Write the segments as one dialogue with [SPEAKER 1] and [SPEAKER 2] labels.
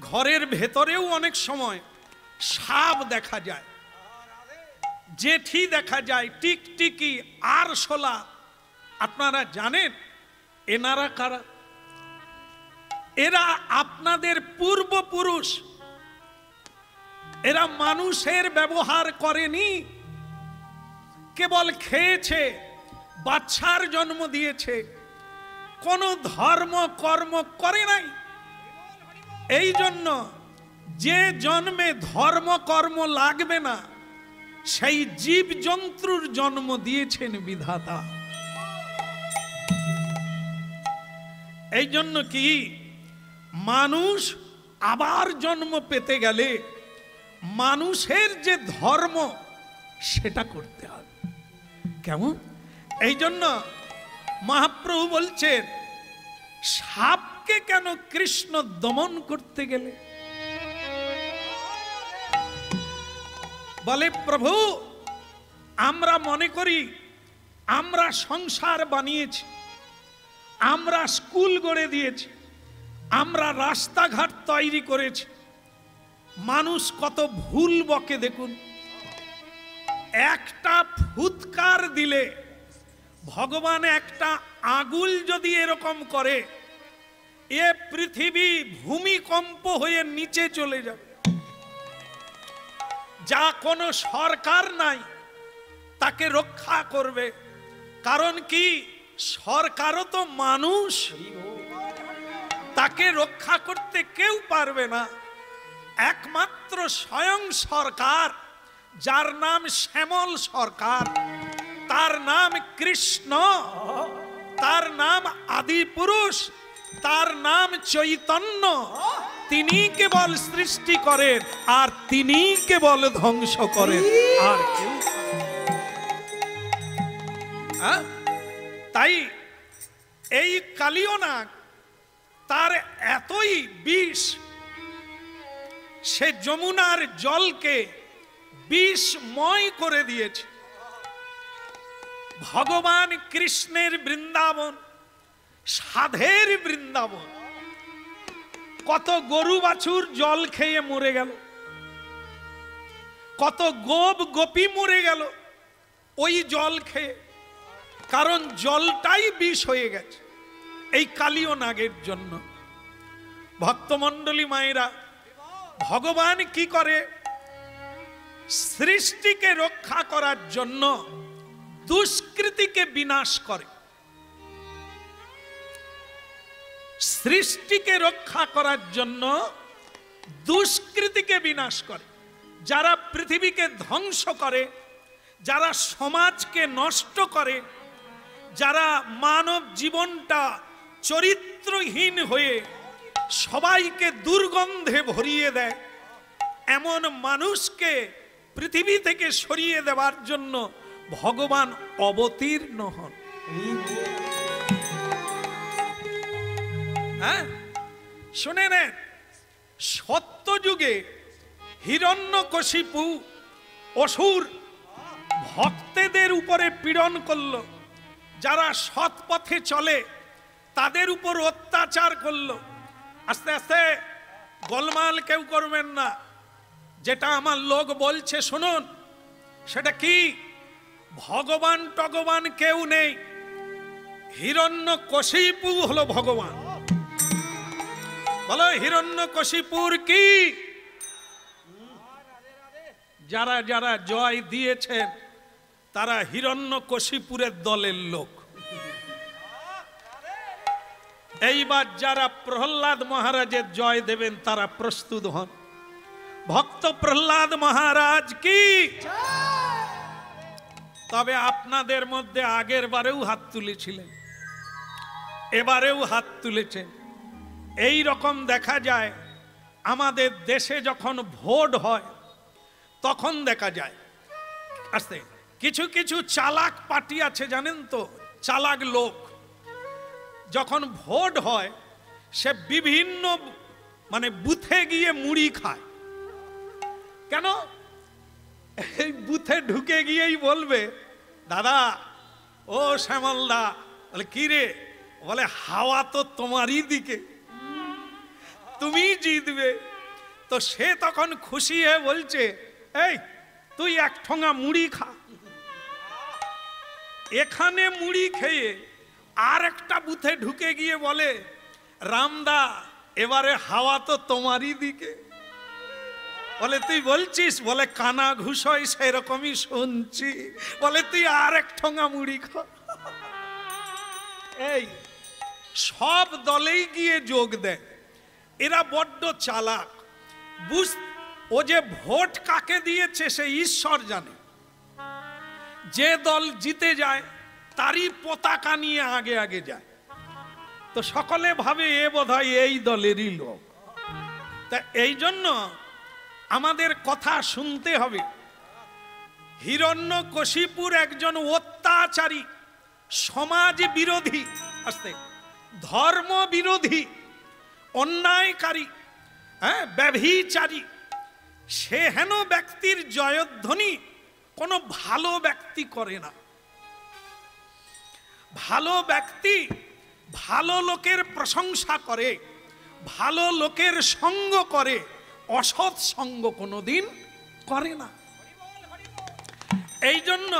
[SPEAKER 1] ঘরের ভেতরেও অনেক সময় সাপ দেখা যায়, জেঠি দেখা যায়, টিকটিকি, আরশোলা। আপনারা জানেন এনারা কারা? এরা আপনাদের পূর্বপুরুষ। এরা মানুষের ব্যবহার করেনি, কেবল খেয়েছে, বাচ্চার জন্ম দিয়েছে, কোনো ধর্ম কর্ম করে নাই। এই জন্য যে জন্মে ধর্ম কর্ম লাগবে না, সেই জীব জন্তুর জন্ম দিয়েছেন বিধাতা। এই জন্য কি মানুষ আবার জন্ম পেতে গেলে মানুষের যে ধর্ম সেটা করতে হবে। কেমন? এই জন্য মহাপ্রভু বলছেন সাপকে কেন কৃষ্ণ দমন করতে গেলে? বলে প্রভু, আমরা মনে করি আমরা সংসার বানিয়েছি, আমরা স্কুল গড়ে দিয়েছি, আমরা রাস্তাঘাট তৈরি করেছি, মানুষ কত ভুল বকে দেখুন। একটা ফুৎকার দিলে ভগবান একটা আগুল যদি এরকম করে, এ পৃথিবী ভূমিকম্প হয়ে নিচে চলে যাবে। যা কোনো সরকার নাই তাকে রক্ষা করবে, কারণ কি সরকারও তো মানুষ, তাকে রক্ষা করতে কেউ পারবে না। একমাত্র স্বয়ং সরকার, যার নাম শ্যামল সরকার, তার নাম কৃষ্ণ, তার নাম আদিপুরুষ, তার নাম চৈতন্য। তিনি কেবল সৃষ্টি করেন আর তিনি কেবল ধ্বংস করেন, আর কেউ। তাই এই কালিয়নাগ তার এতই বিষ, সে যমুনার জলকে বিষময় করে দিয়েছে। ভগবান কৃষ্ণের বৃন্দাবন, সাধের বৃন্দাবন, কত গরু বাছুর জল খেয়ে মরে গেল, কত গোপ গোপী মরে গেল ওই জল খেয়ে, কারণ জলটাই বিষ হয়ে গেছে এই কালিয়নাগের জন্য। ভক্তমণ্ডলী মায়েরা, ভগবান কি করে? সৃষ্টিকে রক্ষা করার জন্য দুষ্কৃতিকে বিনাশ করে। সৃষ্টিকে রক্ষা করার জন্য দুষ্কৃতিকে বিনাশ করে। যারা পৃথিবীকে ধ্বংস করে, যারা সমাজকে নষ্ট করে, যারা মানব জীবনটা চরিত্রহীন হয়ে সবাইকে দুর্গন্ধে ভরিয়ে দেয়, এমন মানুষকে পৃথিবী থেকে সরিয়ে দেওয়ার জন্য ভগবান অবতীর্ণ হন। হ্যাঁ, শুনে নেন, সত্যযুগে হিরণ্যকশিপু অসুর ভক্তদের উপরে পীড়ন করল, যারা সৎ পথে চলে তাদের উপর অত্যাচার করলো। আস্তে আস্তে গোলমাল কেউ করবেন না, যেটা আমার লোক বলছে শুনুন। সেটা কি? ভগবান টগবান কেউ নেই, হিরণ্যকশিপু হলো ভগবান। বলো হিরণ্যকশিপুর কি? যারা যারা জয় দিয়েছেন তারা হিরণ্যকশিপুরের দলের লোক। এইবার যারা প্রহ্লাদ মহারাজের জয় দেবেন তারা প্রস্তুত হন। ভক্ত প্রহ্লাদ মহারাজ কি? তবে আপনাদের মধ্যে আগের বারেও হাত তুলেছিলেন, এবারেও হাত তুলেছেন। এই রকম দেখা যায় আমাদের দেশে যখন ভোট হয় তখন দেখা যায় আস্তে কিছু কিছু চালাক পার্টি আছে, জানেন তো, চালাক লোক। যখন ভোট হয় সে বিভিন্ন বুথে গিয়ে মুড়ি খায়। কেন? এই বুথে ঢুকে গিয়েই বলবে, দাদা ও শ্যামলদা, বলে কি রে? বলে হাওয়া তো তোমারই দিকে, তুমি জিতবে। তো সে তখন খুশি হয়ে বলছে, এই তুই এক ঠোঙা মুড়ি খা। এখানে মুড়ি খেয়ে আর একটা বুথে ঢুকে গিয়ে বলে, রামদা এবারে হাওয়া তো তোমারই দিকে। বলে তুই বলছিস? বলে কানা ঘুষই সেরকমই শুনছি। বলে তুই আর এক ঠোঙা মুড়ি খা। এই সব দলেই গিয়ে যোগ দেয়। এরা বড্ড চালাক। ও যে ভোট কাকে দিয়েছে সে ঈশ্বর জানে। যে দল জিতে যায় তারই পতাকা নিয়ে আগে আগে যায়। তো সকলে ভাবে এ বোধহয় এই দলেরই লোক। তা এই জন্য আমাদের কথা শুনতে হবে। হিরণ্যকশিপুর একজন অত্যাচারী, সমাজ বিরোধী, ধর্ম বিরোধী, অন্যায়কারী, ব্যভিচারী, সে হেন ব্যক্তির জয়ধ্বনি কোনো ভালো ব্যক্তি করে না। ভালো ব্যক্তি ভালো লোকের প্রশংসা করে, ভালো লোকের সঙ্গ করে, অসৎ সঙ্গ কোনোদিন করে না। এই জন্য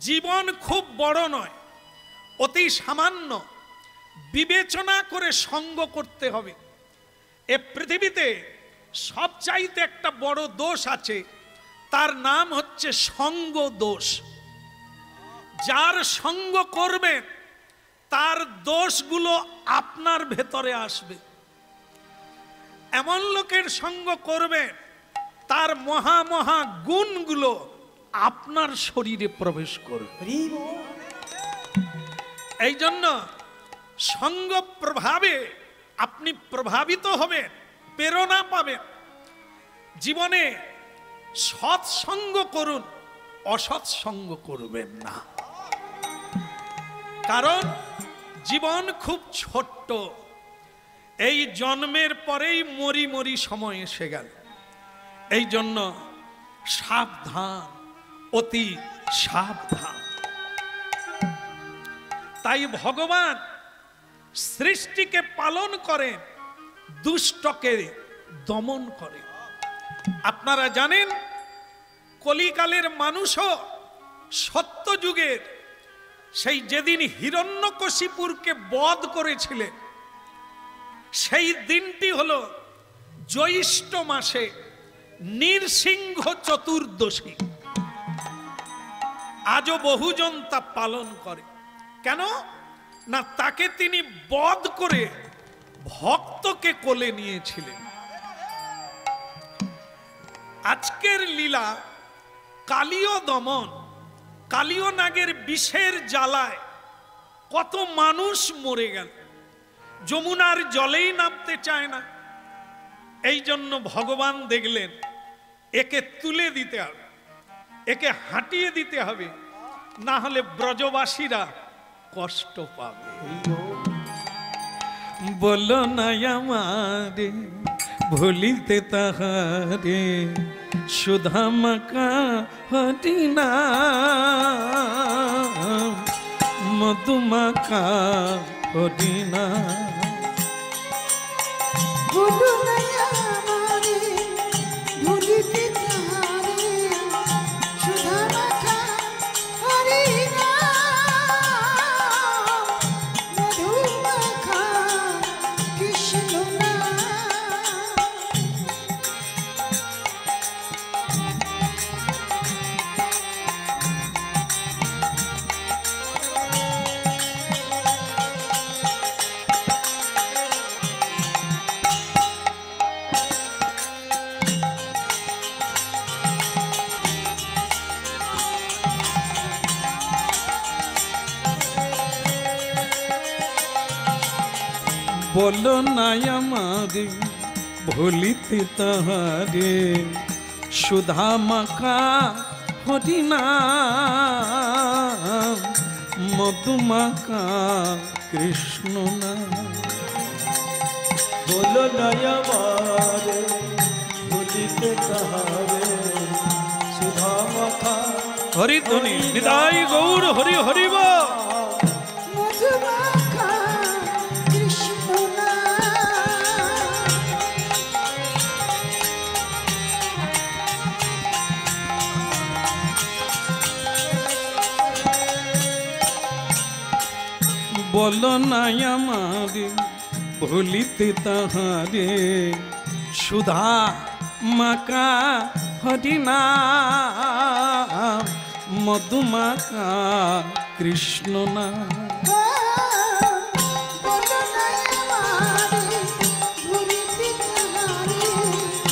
[SPEAKER 1] জীবন খুব বড় নয়, অতি সামান্য বিবেচনা করে সঙ্গ করতে হবে। এ পৃথিবীতে সবচাইতে একটা বড় দোষ আছে, তার নাম হচ্ছে সঙ্গ দোষ। যার সঙ্গ করবে তার দোষগুলো আপনার ভেতরে আসবে। এমন লোকের সঙ্গ করবে তার মহা মহা গুণগুলো আপনার শরীরে প্রবেশ করবে। এই জন্য সঙ্গ প্রভাবে আপনি প্রভাবিত হবেন, প্রেরণা পাবেন। জীবনে সৎসঙ্গ করুন, অসৎ সঙ্গ করবেন না। কারণ জীবন খুব ছোট্ট। এই জন্মের পরেই মরি মরি সময় এসে গেল। এই জন্য সাবধান, অতি সাবধান। তাই ভগবান সৃষ্টিকে পালন করেন, দুষ্টকে দমন করেন। আপনারা জানেন কলিকালের মানুষও সত্যযুগের সেই যেদিন হিরণ্যকশিপুরকে বধ করেছিলেন, সেই দিনটি হলো জ্যৈষ্ঠ মাসে নৃসিংহ চতুর্দশী। আজও বহুজন তা পালন করে। কেন না, তাকে তিনি বধ করে ভক্তকে কোলে নিয়েছিলেন। আজকের লীলা কালীয় দমন, কালীয় নাগের বিষের জ্বালায় কত মানুষ মরে গেল, যমুনার জলেই নামতে চায় না। এই জন্য ভগবান দেখলেন একে তুলে দিতে হবে, একে হাঁটিয়ে দিতে হবে, না হলে ব্রজবাসীরা কষ্ট পাবে। বলো না আমারে ভুলিতে তাহারে, সুধামাকা হরিনা মধুমাকা হরিনা।
[SPEAKER 2] বলো না আমারে ভুলিতে তাহারে, সুধামাখা হরিনা মধুমাখা কৃষ্ণ নাম।
[SPEAKER 1] বলো না আমারে ভুলিতে তাহারে, সুধামাখা হরিনা মধুমাখা কৃষ্ণ নাম।
[SPEAKER 3] বলো না আমারে ভুলিতে তাহারে, সুধামাখা
[SPEAKER 1] হরিধ্বনি নিতাই গৌর হরি হরিব।
[SPEAKER 2] মধুমাখা কৃষ্ণ নাম।
[SPEAKER 1] বলো না আমারে ভুলিতে তাহারে সুধা মাকা হরিনা মধুমাকা কৃষ্ণ না
[SPEAKER 2] বলো না আমারে ভুলিতে তাহারে সুধা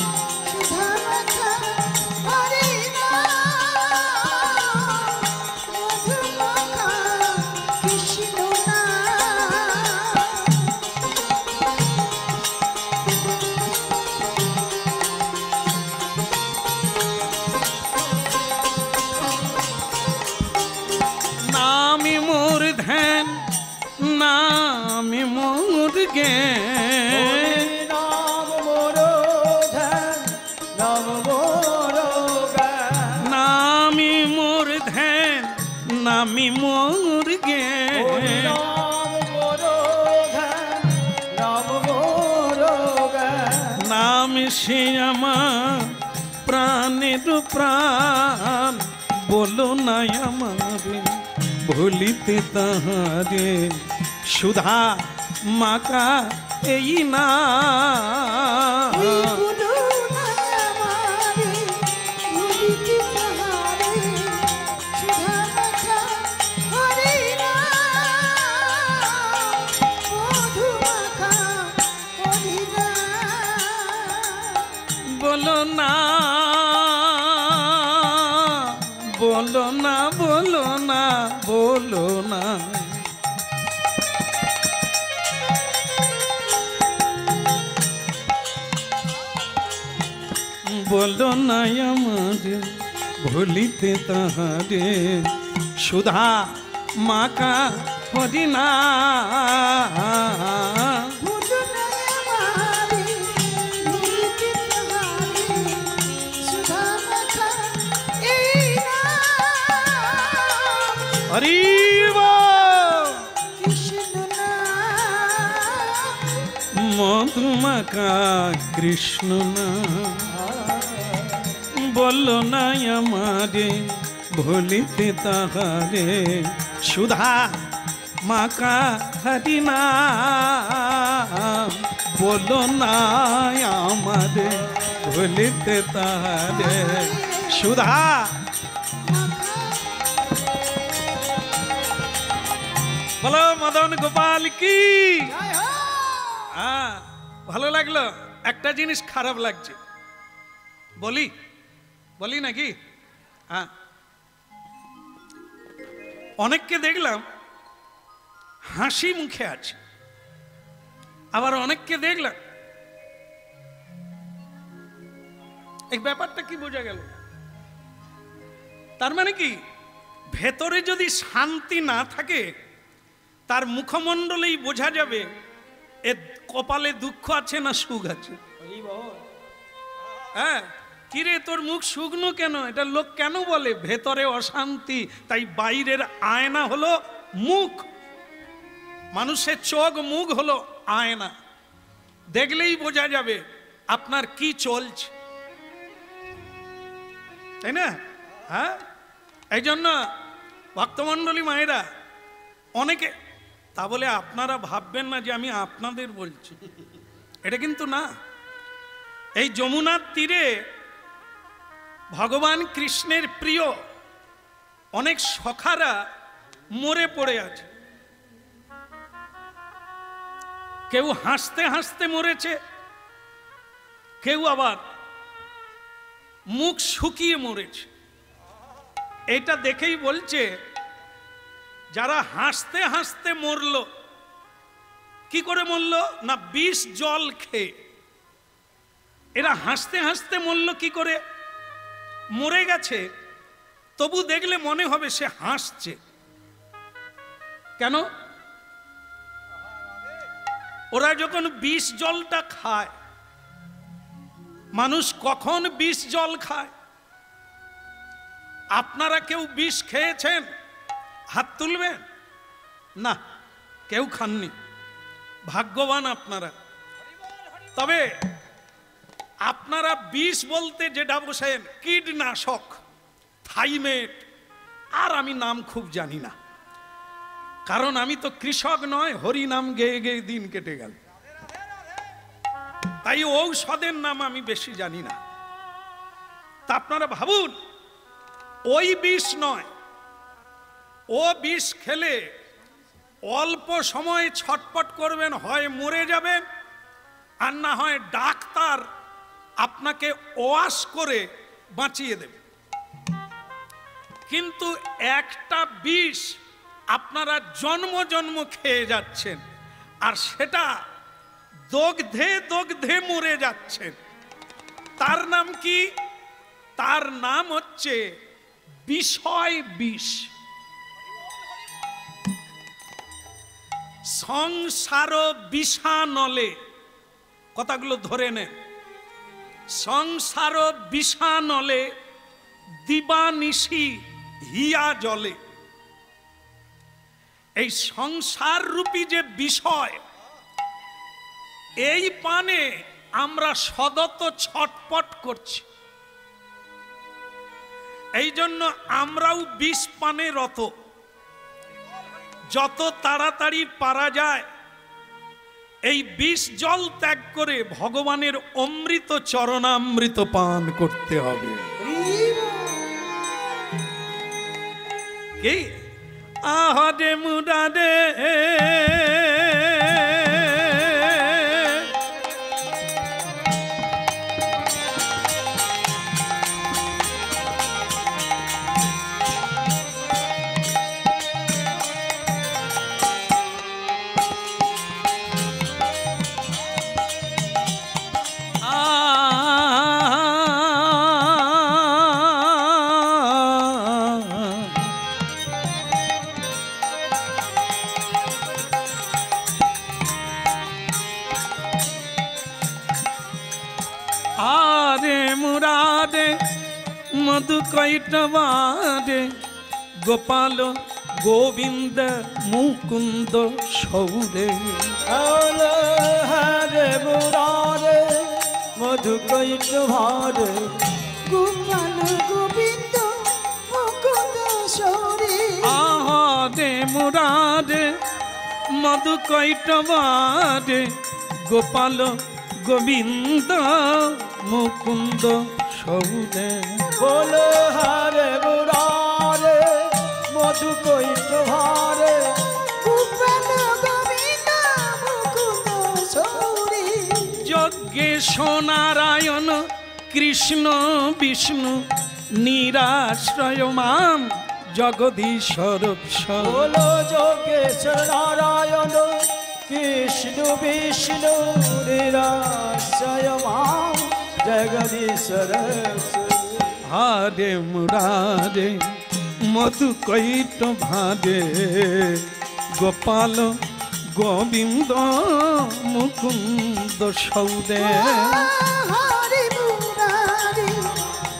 [SPEAKER 2] মাখা হরি নাম মধুমাখা কৃষ্ণ
[SPEAKER 1] নামি মোর ধ্যান নামি মোর জ্ঞান
[SPEAKER 3] নাম মোর ধ্যান নাম মোর জ্ঞান
[SPEAKER 1] নামি মোর ধ্যান নামি মোর জ্ঞান
[SPEAKER 3] নাম মোর ধ্যান নাম মোর জ্ঞান
[SPEAKER 1] নাম সে আমার প্রাণের প্রাণ বলো না আমারে ভুলিতে তাহারে সুধা মাকা এই না
[SPEAKER 2] বলো না আমারে ভুলিতে তাহারে সুধা মাখা হরি নাম মধুমাখা হরি নাম
[SPEAKER 1] বলো না বলো না বলো না বলো না বলো না আমারে ভুলিতে তাহারে সুধা মাকা হরিনা
[SPEAKER 2] বলো না আমারে ভুলিতে তাহারে সুধা মাখা এই নাম
[SPEAKER 1] হরি
[SPEAKER 2] কৃষ্ণ নাম
[SPEAKER 1] মধুমাকা কৃষ্ণ না বলো না আমারে ভুলিতে তাহারে সুধা মাকা হরিনা বলো না আমারে ভুলিতে তাহারে সুধা বলো মদন গোপাল কি হ্যাঁ ভালো লাগলো একটা জিনিস খারাপ লাগছে বলি বলি নাকি হ্যাঁ অনেককে দেখলাম হাসি মুখে আছে আবার অনেককে দেখলাম এই ব্যাপারটা কি বোঝা গেল তার মানে কি ভেতরে যদি শান্তি না থাকে তার মুখমণ্ডলেই বোঝা যাবে এ কপালে দুঃখ আছে না সুখ আছে হ্যাঁ কিরে তোর মুখ শুকনো কেন এটা লোক কেন বলে ভেতরে অশান্তি তাই বাইরের আয়না হলো মুখ মানুষের চোখ মুখ হলো আয়না দেখলেই বোঝা যাবে আপনার কি চলছে তাই না হ্যাঁ এই জন্য ভক্তমণ্ডলী মায়েরা অনেকে তা বলে আপনারা ভাববেন না যে আমি আপনাদের বলছি এটা কিন্তু না এই যমুনার তীরে ভগবান কৃষ্ণের প্রিয় অনেক সখারা মরে পড়ে আছে কেউ হাসতে হাসতে মরেছে কেউ আবার মুখ শুকিয়ে মরেছে এটা দেখেই বলছে যারা হাসতে হাসতে মরল কি করে মরল না বিষ জল খেয়ে এরা হাসতে হাসতে মরল কি করে মরে গেছে তবু দেখলে মনে হবে সে হাসছে কেন ওরা যখন বিষ জলটা খায় মানুষ কখন বিষ জল খায় আপনারা কেউ বিষ খেয়েছেন হাত তুলবেন না কেউ খাননি ভাগ্যবান আপনারা তবে আপনারা বিষ বলতে যেটা বসেন কীটনাশক থাইমেট আর আমি নাম খুব জানি না কারণ আমি তো কৃষক নয়, হরি নাম গেয়ে গেয়ে দিন কেটে গেল, তাই ঔষধের নাম আমি বেশি জানি না। তা আপনারা ভাবুন, ওই বিষ নয়, ও বিষ খেলে অল্প সময়ে ছটপট করবেন, হয় মরে যাবেন আর না হয় ডাক্তার আপনাকে ওয়াশ করে বাঁচিয়ে দেবে। কিন্তু একটা বিষ আপনারা জন্ম জন্ম খেয়ে যাচ্ছেন, আর সেটা দগ্ধে দগ্ধে মরে যাচ্ছেন। তার নাম কি? তার নাম হচ্ছে বিষয় বিষ। সংসার বিষানলে, কথাগুলো ধরে নেন, সংসার বিষানলে দিবানিশি হিয়া জলে। এই সংসার রূপী যে বিষয়, এই পানে আমরা সদত ছটপট করছি। এই জন্য আমরাও বিষ পানে রত। যত তাড়াতাড়ি পারা যায় এই বিষ জল ত্যাগ করে ভগবানের অমৃত চরণামৃত পান করতে হবে। কি আহরে মুরারে মধু কৈটবারে গোপাল গোবিন্দ মুকুন্দ সৌরে।
[SPEAKER 3] হরে মুরারে মধু কৈটবারে
[SPEAKER 2] গোপাল গোবিন্দ মুকুন্দ সৌরে।
[SPEAKER 1] আহরে মুরারে মধু কৈটবারে গোপাল গোবিন্দ মুকুন্দ সৌরে।
[SPEAKER 3] বলো হরে মুরারে মধু কৈটবারে
[SPEAKER 2] গোপাল গোবিন্দ মুকুন্দ সৌরে।
[SPEAKER 1] যজ্ঞেশ নারায়ণ কৃষ্ণ বিষ্ণু নিরাশ্রয় মাম জগদীশ্বর।
[SPEAKER 3] বলো যোগেশ্বর নারায়ণ কৃষ্ণ বিষ্ণু নিরাশ্রয় মাম জগদীশ্বর।
[SPEAKER 1] হরে মুরারে মধু কৈটবারে গোপাল গোবিন্দ মুকুন্দ সৌরে।
[SPEAKER 2] হরে মুরারে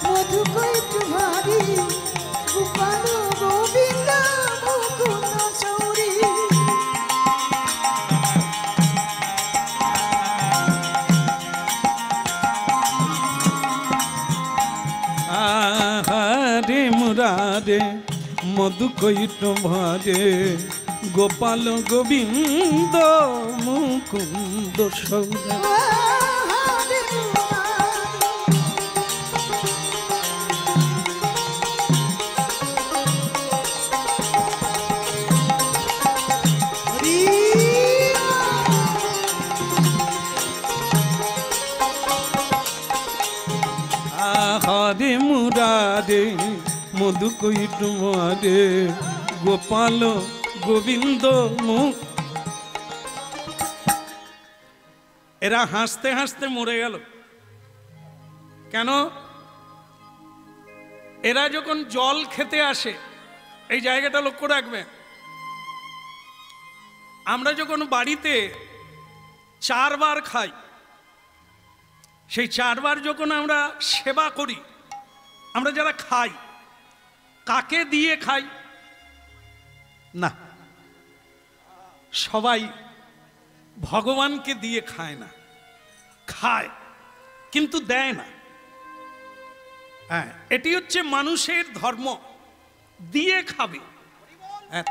[SPEAKER 2] মধু কৈটবারে গোপাল গোবিন্দ মুকুন্দ সৌরে।
[SPEAKER 1] হরে মুরারে মধু কৈটবারে গোপাল গোবিন্দ মুকুন্দ সৌরে।
[SPEAKER 2] হরে
[SPEAKER 1] হরে মুরারে মধু কৈটবারে গোপাল গোবিন্দ মুখ। এরা হাসতে হাসতে মরে গেল কেন? এরা যখন জল খেতে আসে, এই জায়গাটা লক্ষ্য রাখবেন, আমরা যখন বাড়িতে 4 বার খাই, সেই 4 বার যখন আমরা সেবা করি, আমরা যারা খাই কাকে দিয়ে খাই? না, সবাই ভগবানকে দিয়ে খায় না, খায় কিন্তু দেয় না। হ্যাঁ, এটি হচ্ছে মানুষের ধর্ম, দিয়ে খাবে।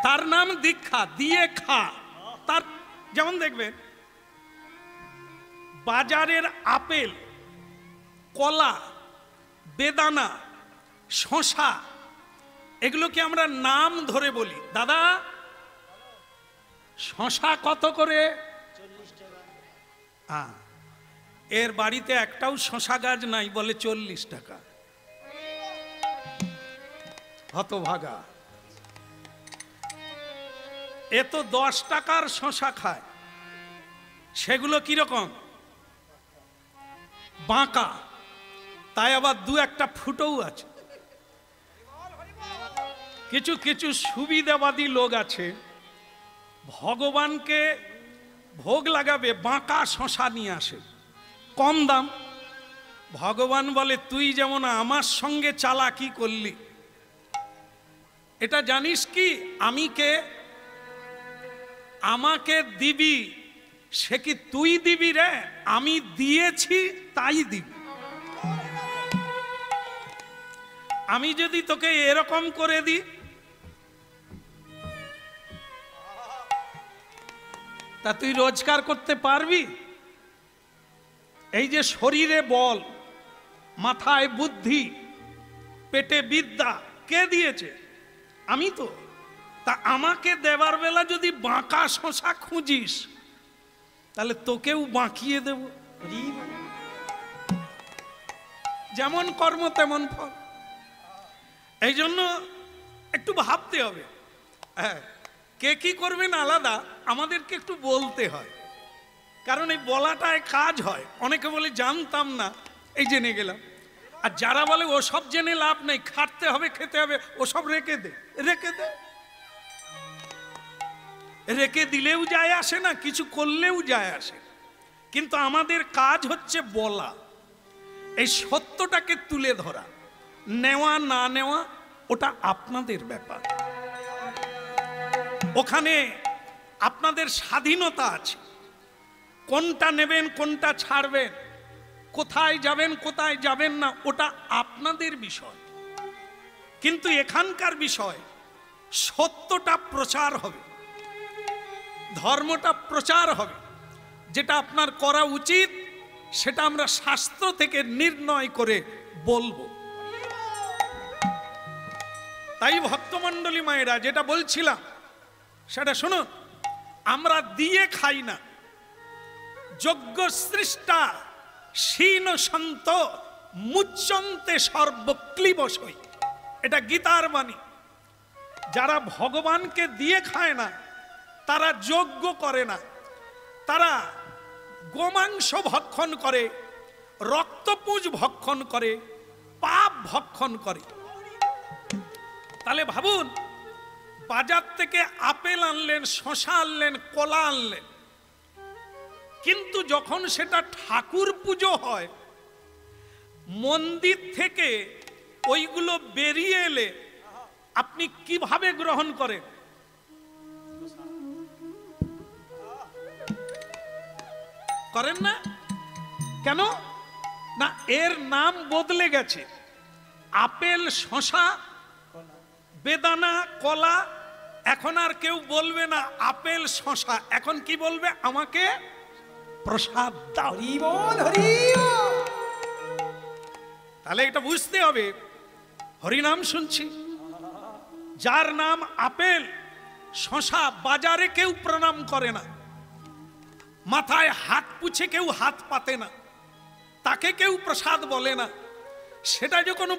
[SPEAKER 1] তার নাম দীক্ষা, দিয়ে খা। তার যেমন দেখবেন বাজারের আপেল, কলা, বেদানা, শশা, এগুলোকে আমরা নাম ধরে বলি। দাদা শশা কত করে?
[SPEAKER 3] 40 টাকা।
[SPEAKER 1] এর বাড়িতে একটাও শশা গাছ নাই, বলে 40 টাকা। হতভাগা, এ তো 10 টাকার শশা খায়। সেগুলো কিরকম? বাঁকা, তাই আবার দু একটা ফুটোও আছে। কিছু কিছু সুবিধাবাদী লোক আছে, ভগবানকে ভোগ লাগাবে, বাঁকা শশা নিয়ে আসে, কম দাম। ভগবান বলে তুই যেমন আমার সঙ্গে চালাকি করলি, এটা জানিস কি আমি কে? আমাকে দিবি, সে কি তুই দিবি রে? আমি দিয়েছি তাই দিবি। আমি যদি তোকে এরকম করে দিই, তা তুই রোজগার করতে পারবি? এই যে শরীরে বল, মাথায় বুদ্ধি, পেটে বিদ্যা কে দিয়েছে? আমি তো। তা আমাকে দেবার বেলা যদি বাঁকা শশা খুঁজিস, তাহলে তোকেও বাঁকিয়ে দেব। যেমন কর্ম তেমন ফল। এই জন্য একটু ভাবতে হবে। হ্যাঁ, কে কি করবেন আলাদা, আমাদেরকে একটু বলতে হয়, কারণ এই বলাটায় কাজ হয়। অনেকে বলে জানতাম না, এই জেনে গেলাম। আর যারা বলে ওসব জেনে লাভ নেই, খাটতে হবে, খেতে হবে, ওসব রেখে দে, রেখে দে। রেখে দিলেও যায় আসে না, কিছু করলেও যায় আসে। কিন্তু আমাদের কাজ হচ্ছে বলা, এই সত্যটাকে তুলে ধরা। নেওয়া না নেওয়া ওটা আপনাদের ব্যাপার, ওখানে আপনাদের স্বাধীনতা আছে। কোনটা নেবেন, কোনটা ছাড়বেন, কোথায় যাবেন, কোথায় যাবেন না, ওটা আপনাদের বিষয়। কিন্তু এখানকার বিষয় সত্যটা প্রচার হবে, ধর্মটা প্রচার হবে। যেটা আপনার করা উচিত সেটা আমরা শাস্ত্র থেকে নির্ণয় করে বলবো। তাই ভক্তমণ্ডলী মায়েরা, যেটা বলছিলাম সেটা শুনুন। আমরা দিয়ে খাই না, যজ্ঞ সৃষ্টা শীন সন্ত মুচ্চন্তে সর্বক্লিবসই, এটা গীতার বাণী। যারা ভগবানকে দিয়ে খায় না, তারা যজ্ঞ করে না, তারা গোমাংস ভক্ষণ করে, রক্তপুঞ্জ ভক্ষণ করে, পাপ ভক্ষণ করে। তাহলে ভাবুন, বাজার থেকে আপেল আনলেন, শশা আনলেন, কলা আনলেন, কিন্তু যখন সেটা ঠাকুর পুজো হয়, মন্দির থেকে ওইগুলো বেরিয়ে এলে আপনি কিভাবে গ্রহণ করেন? করেন না কেন? না, এর নাম বদলে গেছে। আপেল, শশা, বেদানা, কলা, এখন আর কেউ বলবে না আপেল শশা, এখন কি বলবে? আমাকে প্রসাদ দাও। তাহলে এটা বুঝতে হবে, হরিনাম শুনছি, যার নাম আপেল শশা, বাজারে কেউ প্রণাম করে না, মাথায় হাত পুছে কেউ হাত পাতে না, তাকে কেউ প্রসাদ বলে না। সেটা যখন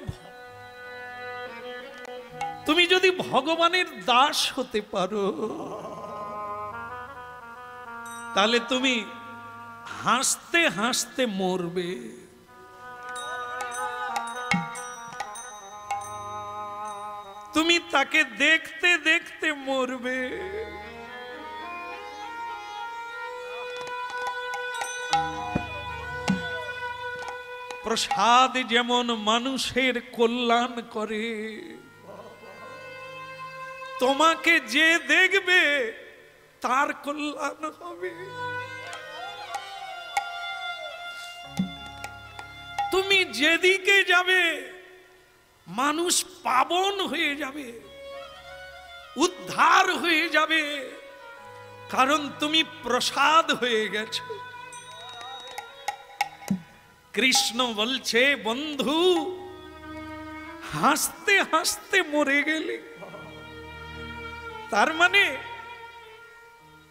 [SPEAKER 1] তুমি যদি ভগবানের দাস হতে পারো, তাহলে তুমি হাসতে হাসতে মরবে। তুমি তাকে দেখতে দেখতে মরবে। প্রসাদ যেমন মানুষের কল্যাণ করে, তোমাকে যে দেখবে তার কল্যাণ হবে। তুমি যেদিকে যাবে মানুষ পাবন হয়ে যাবে। উদ্ধার হয়ে যাবে, কারণ তুমি প্রসাদ হয়ে গেছো। কৃষ্ণ বলছে, বন্ধু হাসতে হাসতে মরে গেলে, তার মানে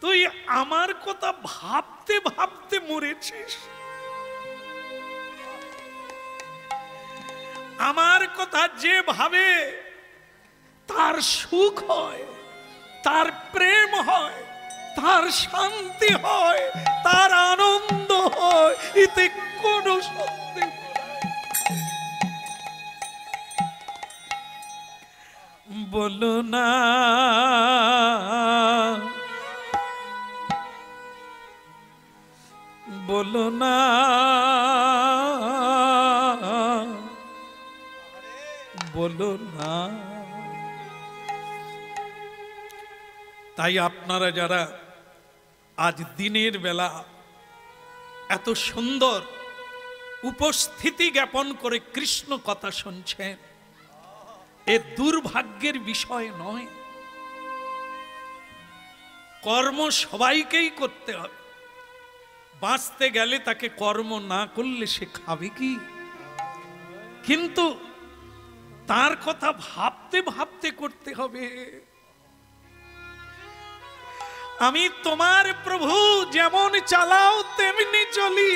[SPEAKER 1] তুই আমার কথা ভাবতে ভাবতে মরেছিস। আমার কথা যে ভাবে তার সুখ হয়, তার প্রেম হয়, তার শান্তি হয়, তার আনন্দ হয়, এতে কোনো সন্দেহ নাই। বলো না, বলো না, বলো না। তাই আপনারা যারা আজ দিনের বেলা এত সুন্দর উপস্থিতি জ্ঞাপন করে কৃষ্ণ কথা শুনছেন, এ দুর্ভাগ্যের বিষয় নয়। কর্ম সবাইকেই করতে হবে, বাঁচতে গেলে তাকে কর্ম না করলে সে খাবে কি? কিন্তু তার কথা ভাবতে ভাবতে করতে হবে। আমি তোমার প্রভু, যেমন চালাও তেমনি চলি।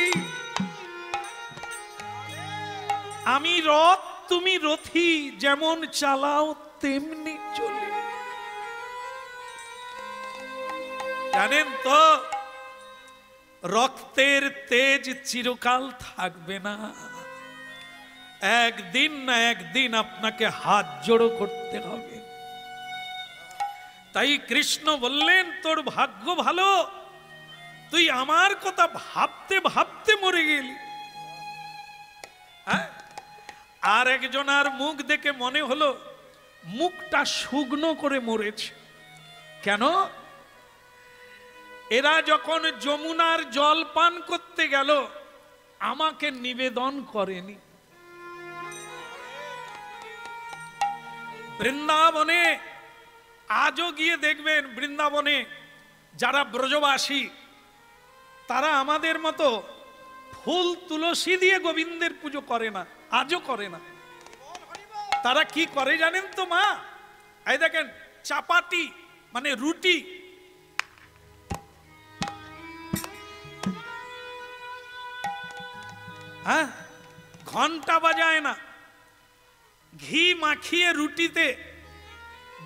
[SPEAKER 1] আমি রথ, তুমি রথী, যেমন চালাও তেমনি চলি। জানেন তো, রক্তের তেজ চিরকাল থাকবে না। একদিন না একদিন আপনাকে হাত জোড়ো করতে হবে। তাই কৃষ্ণ বললেন, তোর ভাগ্য ভালো, তুই আমার কথা ভাবতে ভাবতে মরে গেলি। আর একজনার মুখ দেখে মনে হলো মুখটা শুকনো করে মরেছে। কেন? এরা যখন যমুনার জল পান করতে গেল, আমাকে নিবেদন করেনি। বৃন্দাবনে আজও গিয়ে দেখবেন, বৃন্দাবনে যারা ব্রজবাসী তারা আমাদের মতো ফুল তুলসী দিয়ে গোবিন্দের পুজো করে না, আজও করে না। তারা কি করে জানেন তো মা? এই দেখেন, চাপাটি মানে রুটি, হ্যাঁ, ঘন্টা বাজায় না, ঘি মাখিয়ে রুটিতে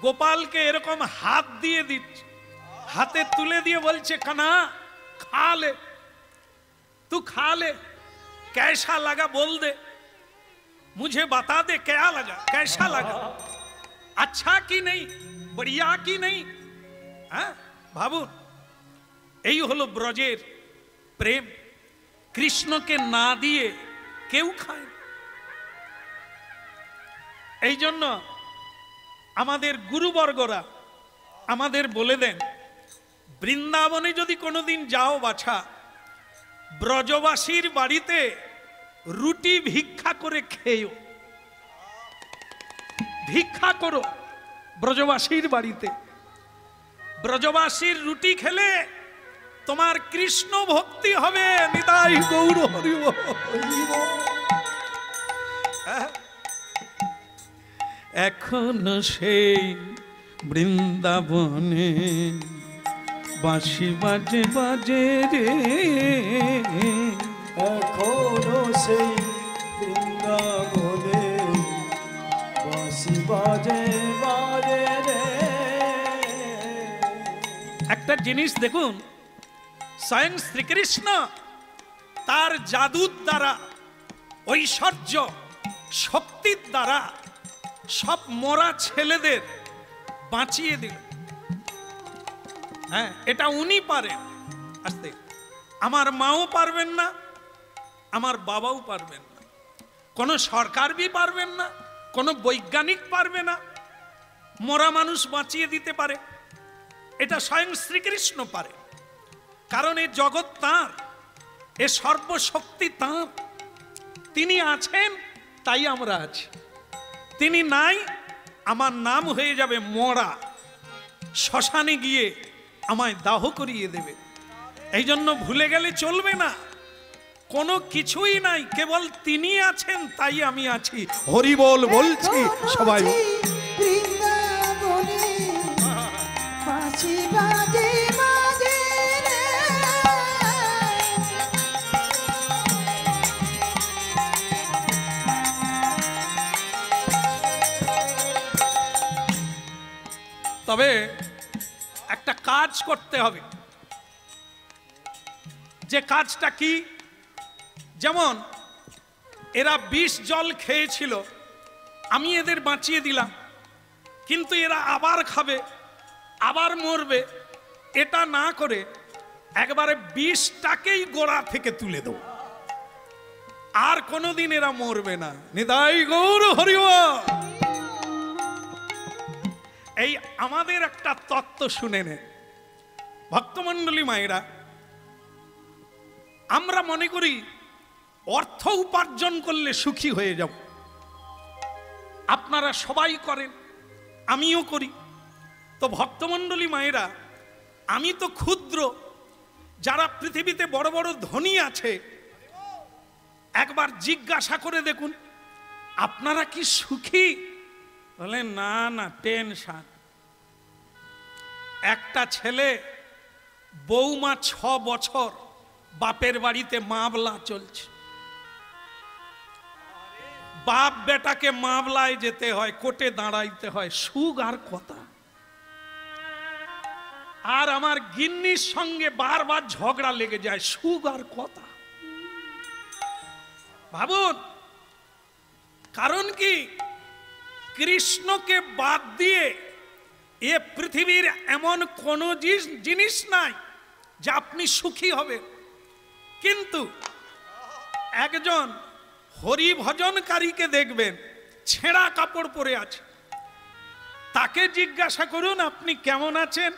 [SPEAKER 1] গোপালকে এরকম হাত দিয়ে দিচ্ছে, হাতে তুলে দিয়ে বলছে, কানা खा ले, तू खा ले, कैसा लगा बोल दे, मुझे बता दे क्या लगा, कैसा लगा, अच्छा की नहीं, बढ़िया की नहीं। हाँ भाबुन, এই হলো ব্রজের প্রেম। কৃষ্ণকে না দিয়ে কেউ খায়। এই জন্য আমাদের গুরুবর্গরা আমাদের বলে দেন, বৃন্দাবনে যদি কোনোদিন যাও বাছা, ব্রজবাসীর বাড়িতে রুটি ভিক্ষা করে খেয়েও, ভিক্ষা করো ব্রজবাসীর বাড়িতে। ব্রজবাসীর রুটি খেলে তোমার কৃষ্ণ ভক্তি হবে। নিতাই গৌর হরি বল। এখনো সেই বৃন্দাবনে বাঁশি বাজে বাজে রে,
[SPEAKER 3] এখনো সেই বৃন্দাবনে বাঁশি বাজে বাজে রে।
[SPEAKER 1] একটা জিনিস দেখুন, স্বয়ং শ্রীকৃষ্ণ তার জাদুর দ্বারা, ঐশ্বর্য শক্তির দ্বারা সব মরা ছেলেদের বাঁচিয়ে দিল। হ্যাঁ, এটা উনি পারেন। আস্তে, আমার মাও পারবেন না, আমার বাবাও পারবেন না, কোনো সরকার भी পারবেন না, কোনো বৈজ্ঞানিক পারবে না। মরা মানুষ বাঁচিয়ে দিতে পারে, এটা স্বয়ং শ্রীকৃষ্ণ পারে। কারণ এ জগৎ তাঁর, এ সর্বশক্তি তাঁর। তিনি আছেন তাই আমরা আছি, তিনি নাই আমার নাম হয়ে যাবে মরা। শ্মশানে গিয়ে আমায় দাহ করিয়ে দেবে। এই জন্য ভুলে গেলে চলবে না, কোনো কিছুই নাই, কেবল তিনি আছেন, তাই আমি আছি। হরি বল বলছি সবাই।
[SPEAKER 2] বৃন্দাবনে বাঁশি বাজে মাঝে রে।
[SPEAKER 1] তবে একটা কাজ করতে হবে, যে কাজটা কি, যেমন এরা বিষ জল খেয়েছিল, আমি এদের বাঁচিয়ে দিলাম, কিন্তু এরা আবার খাবে, আবার মরবে, এটা না করে একবারে বিষটাকেই গোড়া থেকে তুলে দেব, আর কোনোদিন এরা মরবে না। নিতাই গৌর হরি বল। এই আমাদের একটা তত্ত্ব শুনে নে ভক্তমণ্ডলী মায়েরা, আমরা মনে করি অর্থ উপার্জন করলে সুখী হয়ে যাব। আপনারা সবাই করেন, আমিও করি। তো ভক্তমণ্ডলী মায়েরা, আমি তো ক্ষুদ্র, যারা পৃথিবীতে বড় বড় ধনী আছে, একবার জিজ্ঞাসা করে দেখুন আপনারা কি সুখী? বলে না না, টেনশন। একটা ছেলে বৌমা 6 বছর বাপের বাড়িতে মামলা চলছে, বাপ বেটাকে মামলায় যেতে হয়, কোর্টে দাঁড়াইতে হয়, সুখ আর কথা। আর আমার গিন্নির সঙ্গে বারবার ঝগড়া লেগে যায়, সুখ আর কথা। ভাবুন কারণ কি, কৃষ্ণকে বাদ দিয়ে এ পৃথিবীর এমন কোন জিনিস নাই যে আপনি সুখী হবেন। কিন্তু একজন হরি ভজনকারীকে দেখবেন ছেঁড়া কাপড় পরে আছে, তাকে জিজ্ঞাসা করুন আপনি কেমন আছেন,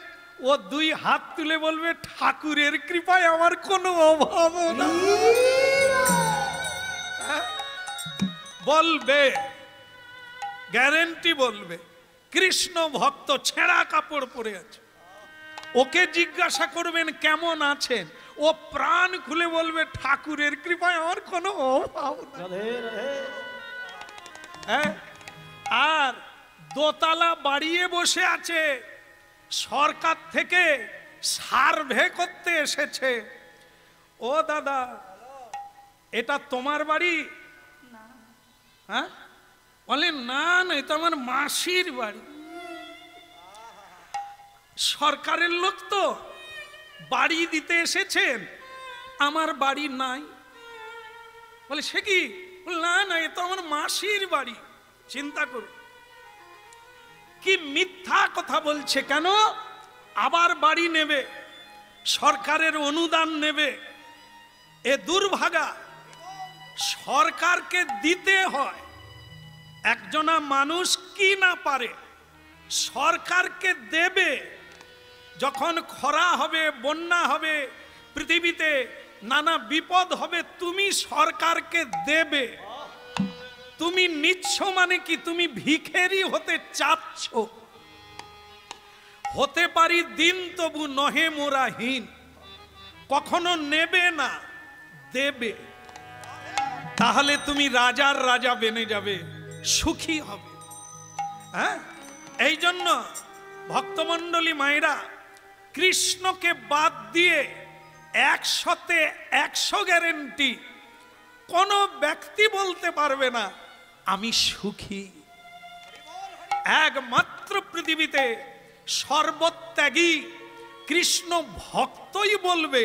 [SPEAKER 1] ও 2 হাত তুলে বলবে ঠাকুরের কৃপায় আমার কোনো অভাব না। বলবে, গ্যারেন্টি বলবে। কৃষ্ণ ভক্ত ছেঁড়া কাপড় পরে আছে, ওকে জিজ্ঞাসা করবেন কেমন আছেন, ও প্রাণ খুলে বলবে ঠাকুরের কৃপায় আমার কোনো অভাব না। আর দোতলা বাড়িয়ে বসে আছে, সরকার থেকে সার্ভে করতে এসেছে। ও দাদা, এটা তোমার বাড়ি? হ্যাঁ, বলে না না, এটা আমার মাসির বাড়ি। সরকারের লোক তো বাড়ি দিতে এসেছেন, আমার বাড়ি নাই। বলে সে কি? না না, এ তো আমার মাসির বাড়ি। চিন্তা করুন কি মিথ্যা কথা বলছে। কেন? আবার বাড়ি নেবে, সরকারের অনুদান নেবে। এ দুর্ভাগা, সরকারকে দিতে হয়। একজনা মানুষ কি না পারে, সরকারকে দেবে। যখন খরা হবে, বন্যা হবে, পৃথিবীতে নানা বিপদ হবে, তুমি সরকারকে দেবে। তুমি নিচ্ছ মানে কি? তুমি ভিখারি হতে চাচ্ছ। হতে পারি দিন তবু নহে মোরা হীন। কখনো নেবে না, দেবে। তাহলে তুমি রাজার রাজা বেনে যাবে, সুখী হবে। হ্যাঁ, এই জন্য ভক্তমণ্ডলী মায়েরা, কৃষ্ণকে বাদ দিয়ে 100তে 100 গ্যারেন্টি কোন ব্যক্তি বলতে পারবে না আমি সুখী। একমাত্র পৃথিবীতে সর্বত্যাগী কৃষ্ণ ভক্তই বলবে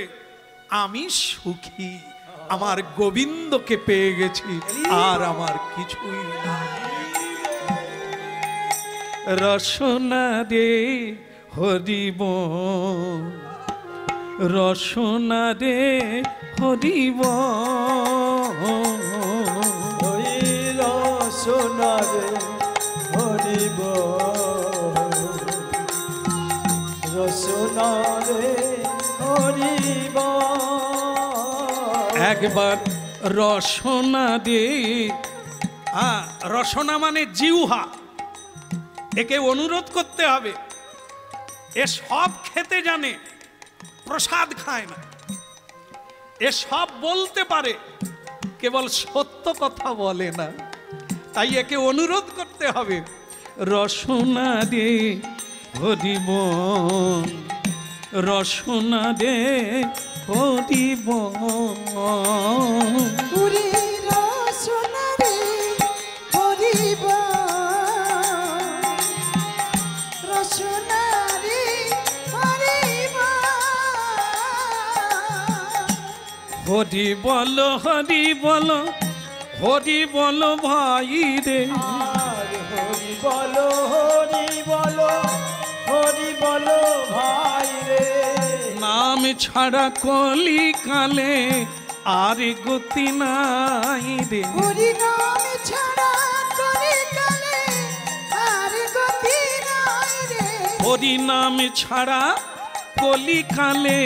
[SPEAKER 1] আমি সুখী, আমার গোবিন্দকে পেয়ে গেছি, আর আমার কিছুই না। রসনা রে হরিব, রসনা রে হরিব,
[SPEAKER 3] রসনা রে হরিব, রসনা রে হরিব।
[SPEAKER 1] একবার রসনা দে। রসনা মানে জিহ্বা, একে অনুরোধ করতে হবে। এ সব খেতে জানে, প্রসাদ খায় না। এ সব বলতে পারে, কেবল সত্য কথা বলে না। তাই একে অনুরোধ করতে হবে, রসনা দে হরিব, রসনা দে হরিব।
[SPEAKER 2] পুরী রসনা রে হরিব, রসনা রে হরিব।
[SPEAKER 1] হরি বল, হরি বল, হরি বল ভাই রে।
[SPEAKER 3] আর হরি বলো, হরি বলো, হরি বলো ভাই রে।
[SPEAKER 1] নাম ছাড়া কলি কালে আর গতি নাই রে।
[SPEAKER 2] হরি নাম ছাড়া কলি কালে আর গতি নাই রে।
[SPEAKER 1] হরি নাম ছাড়া কলি কালে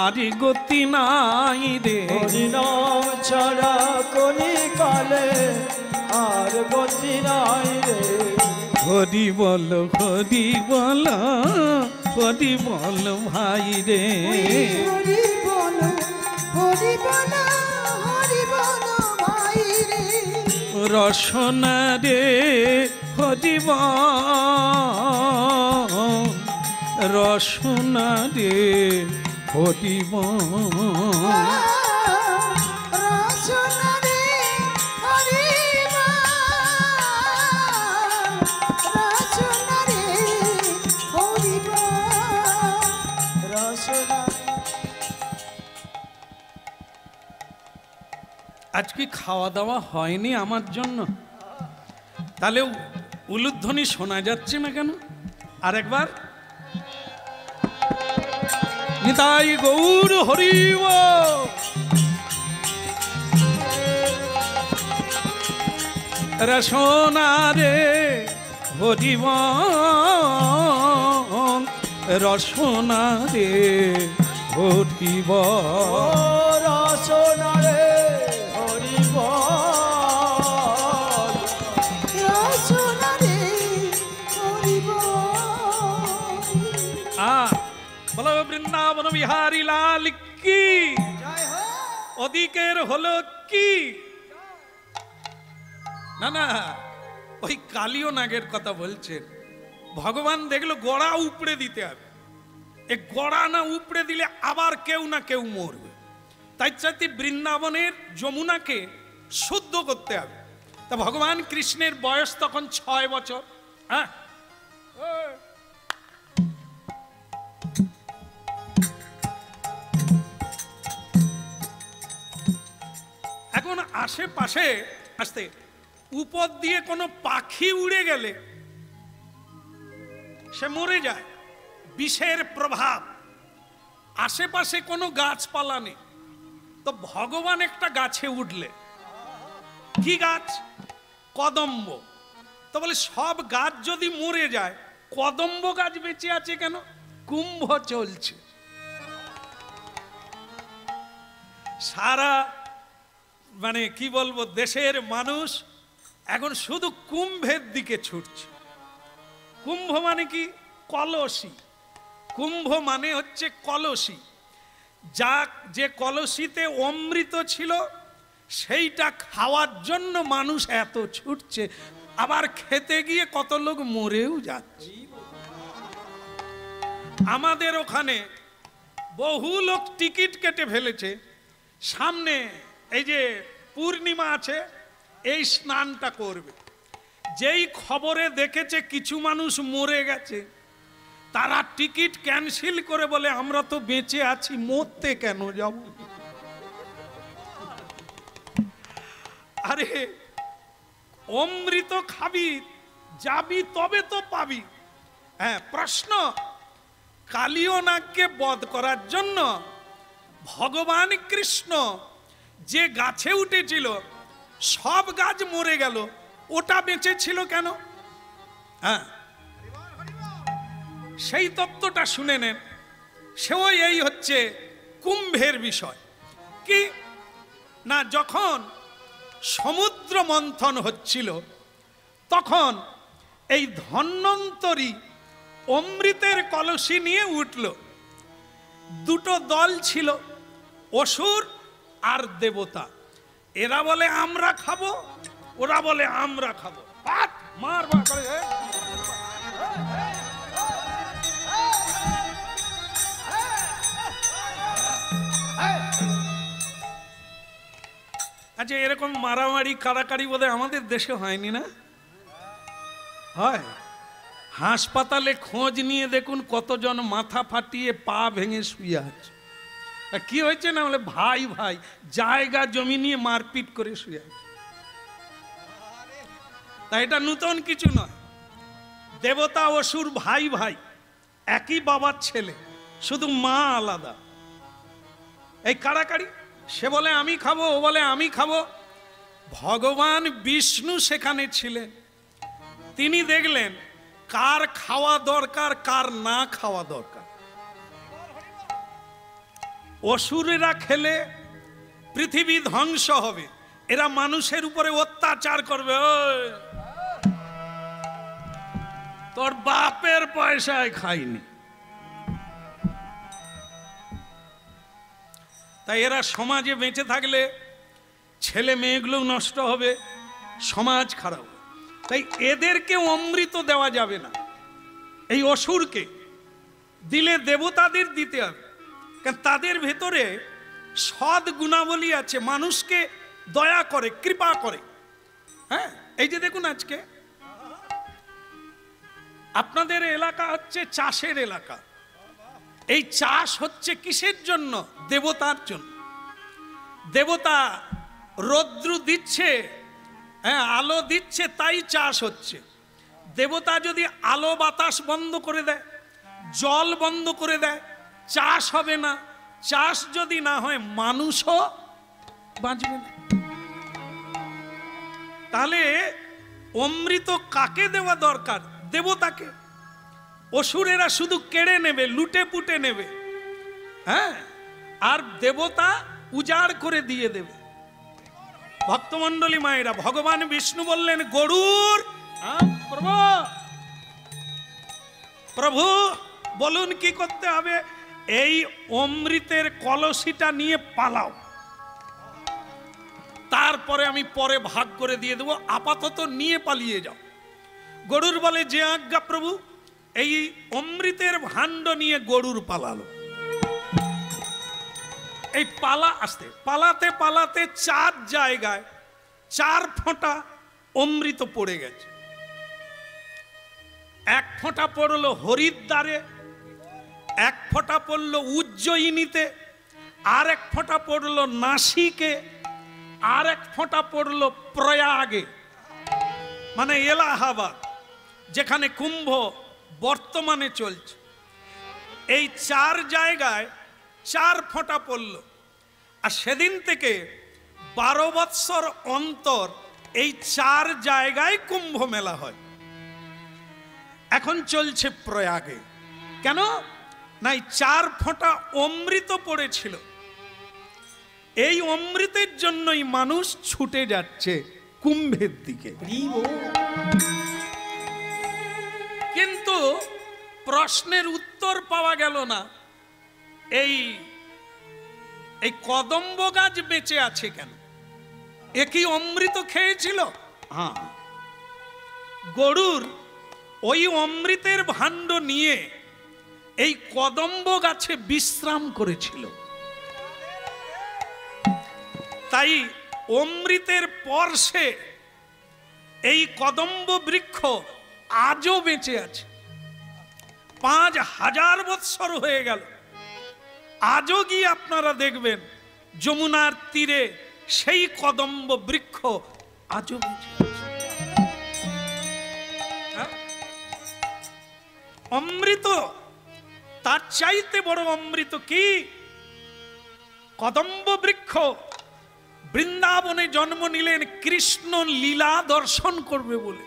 [SPEAKER 1] আর গতি নাই রে।
[SPEAKER 3] হরি নাম ছাড়া কলি কালে আর গতি নাই রে।
[SPEAKER 1] হরি বল, হরি বল, হরি বল ভাই রে।
[SPEAKER 2] হরি বলো, হরি বলো, হরি বলো ভাই রে।
[SPEAKER 1] রসনা রে হরি বল, রসনা রে হরি বল।
[SPEAKER 2] রসনা রে হরিব, রসনা রে হরিব, রসনা।
[SPEAKER 1] আজ কি খাওয়া দাওয়া হয়নি আমার জন্য? তাহলে উলুধ্বনি শোনা যাচ্ছে না কেন? আরেকবার, নিতাই গৌর হরিব। রসনা রে হরিব, রসনা রে হরিব।
[SPEAKER 3] ও রসনা রে হরি বল।
[SPEAKER 2] রসনা রে হরিব।
[SPEAKER 1] বলো বৃন্দাবন বিহারী লাল কি। ওদিকের হলো কি না, না ওই কালীয় নাগের কথা বলছেন। ভগবান দেখলো গড়া উপড়ে দিতে হবে, এ গড়া না উপড়ে দিলে আবার কেউ না কেউ মরবে। তাই চাইতে বৃন্দাবনের যমুনাকে শুদ্ধ করতে হবে। তা ভগবান কৃষ্ণের বয়স তখন 6 বছর। হ্যাঁ, এখন আশেপাশে আসতে উপর দিয়ে কোনো পাখি উড়ে গেলে সে মরে যায়, বিষের প্রভাব। আশেপাশে কোনো গাছপালা নেই, তো ভগবান একটা গাছে উঠলে, কি গাছ? কদম্ব। তো বলে সব গাছ যদি মরে যায়, কদম্ব গাছ বেঁচে আছে কেন? কুম্ভ চলছে, সারা মানে কি বলবো, দেশের মানুষ এখন শুধু কুম্ভের দিকে ছুটছে। কুম্ভ মানে কি? কলসি। কুম্ভ মানে হচ্ছে কলসি। যা যে কলসিতে অমৃত ছিল সেইটা খাওয়ার জন্য মানুষ এত ছুটছে, আবার খেতে গিয়ে কত লোক মরেও যাচ্ছে। আমাদের ওখানে বহু লোক টিকিট কেটে ফেলেছে, সামনে এই যে পূর্ণিমা আছে, এই স্নানটা করবে। যেই খবরে দেখেছে কিছু মানুষ মরে গেছে, তারা টিকিট ক্যান্সেল করে বলে আমরা তো বেঁচে আছি, মরতে কেন যাব? আরে অমৃত খাবি, যাবি তবে তো পাবি। হ্যাঁ, প্রশ্ন, কালীয় নাগকে বধ করার জন্য ভগবান কৃষ্ণ যে গাছে উঠেছিল, সব গাছ মরে গেল, ওটা বেঁচে ছিল কেন? হ্যাঁ, সেই তত্ত্বটা শুনে নেন। সেও এই হচ্ছে কুম্ভের বিষয়। কি না, যখন সমুদ্র মন্থন হচ্ছিল, তখন এই ধন্বন্তরী অমৃতের কলসি নিয়ে উঠল। দুটো দল ছিল, অসুর আর দেবতা। এরা বলে আমরা খাবো, ওরা বলে আমরা খাবো। মার মার করে আচ্ছা, এরকম মারামারি কাড়াকাড়ি বোধহয় আমাদের দেশে হয়নি না? হয়। হাসপাতালে খোঁজ নিয়ে দেখুন কতজন মাথা ফাটিয়ে পা ভেঙে শুয়ে আছে। কি হয়েছে না বলে ভাই ভাই জায়গা জমি নিয়ে মারপিট করে শুয়ে আছে। তাই এটা নতুন কিছু নয়। দেবতা অসুর ভাই ভাই, একই বাবার ছেলে, শুধু মা আলাদা। এই কাড়াকাড়ি, সে বলে আমি খাবো, ও বলে আমি খাবো। ভগবান বিষ্ণু সেখানে ছিলেন। তিনি দেখলেন কার খাওয়া দরকার, কার না খাওয়া দরকার। অসুরেরা খেলে পৃথিবী ধ্বংস হবে, এরা মানুষের উপরে অত্যাচার করবে। তোর বাপের পয়সায় খাইনি। তাই এরা সমাজে বেঁচে থাকলে ছেলে মেয়েগুলো নষ্ট হবে, সমাজ খারাপ। তাই এদেরকে অমৃত দেওয়া যাবে না। এই অসুরকে দিলে দেবতাদের দিতে হবে, কারণ তাদের ভেতরে সৎ গুণাবলী আছে, মানুষকে দয়া করে, কৃপা করে। হ্যাঁ, এই যে দেখুন আজকে আপনাদের এলাকা হচ্ছে চাষের এলাকা। এই চাষ হচ্ছে কিসের জন্য? দেবতার জন্য। দেবতা রৌদ্র দিচ্ছে, হ্যাঁ আলো দিচ্ছে, তাই চাষ হচ্ছে। দেবতা যদি আলো বাতাস বন্ধ করে দেয়, জল বন্ধ করে দেয়, চাষ হবে না। চাষ যদি না হয় মানুষও বাঁচবে না। তাহলে অমৃত কাকে দেওয়া দরকার? দেবতাকে। অসুরেরা শুধু কেড়ে নেবে, লুটে পুটে নেবে, হ্যাঁ, আর দেবতা উজাড় করে দিয়ে দেবে। ভক্তমণ্ডলী মায়েরা, ভগবান বিষ্ণু বললেন গরুর, প্রভু প্রভু বলুন কি করতে হবে? এই অমৃতের কলসিটা নিয়ে পালাও, তারপরে আমি পরে ভাগ করে দিয়ে দেবো, আপাতত নিয়ে পালিয়ে যাও। গরুর বলে যে আজ্ঞা প্রভু। এই অমৃতের ভাণ্ড নিয়ে গরুর পালালো। এই পালাতে পালাতে 4 জায়গায় 4 ফোঁটা অমৃত পড়ে গেছে। 1 ফোঁটা পড়লো হরিদ্বারে, 1 ফোঁটা পড়লো উজ্জয়িনীতে, আর 1 ফোঁটা পড়লো নাসিকে, আর 1 ফোঁটা পড়লো প্রয়াগে, মানে এলাহাবাদ, যেখানে কুম্ভ বর্তমানে চলছে। এই 4 জায়গায় 4 ফোঁটা পড়ল। আর সেদিন থেকে 12 বৎসর অন্তর এই 4 জায়গায় কুম্ভ মেলা হয়। এখন চলছে প্রয়াগে। কেন না? 4 ফোঁটা অমৃত পড়েছিল। এই অমৃতের জন্যই মানুষ ছুটে যাচ্ছে কুম্ভের দিকে। কিন্তু প্রশ্নের উত্তর পাওয়া গেল না। এই কদম্ব গাছ বেঁচে আছে কেন? এ কি অমৃত খেয়েছিল? হ্যাঁ, গরুর ওই অমৃতের ভাণ্ড নিয়ে এই কদম্ব গাছে বিশ্রাম করেছিল। তাই অমৃতের পরশে এই কদম্ব বৃক্ষ আজও বেঁচে আছে। 5000 বৎসর হয়ে গেল, আজও গিয়ে আপনারা দেখবেন যমুনার তীরে সেই কদম্ব বৃক্ষ আজও বেঁচে আছে। অমৃত, তার চাইতে বড় অমৃত কি? কদম্ব বৃক্ষ বৃন্দাবনে জন্ম নিলেন কৃষ্ণ লীলা দর্শন করবে বলে,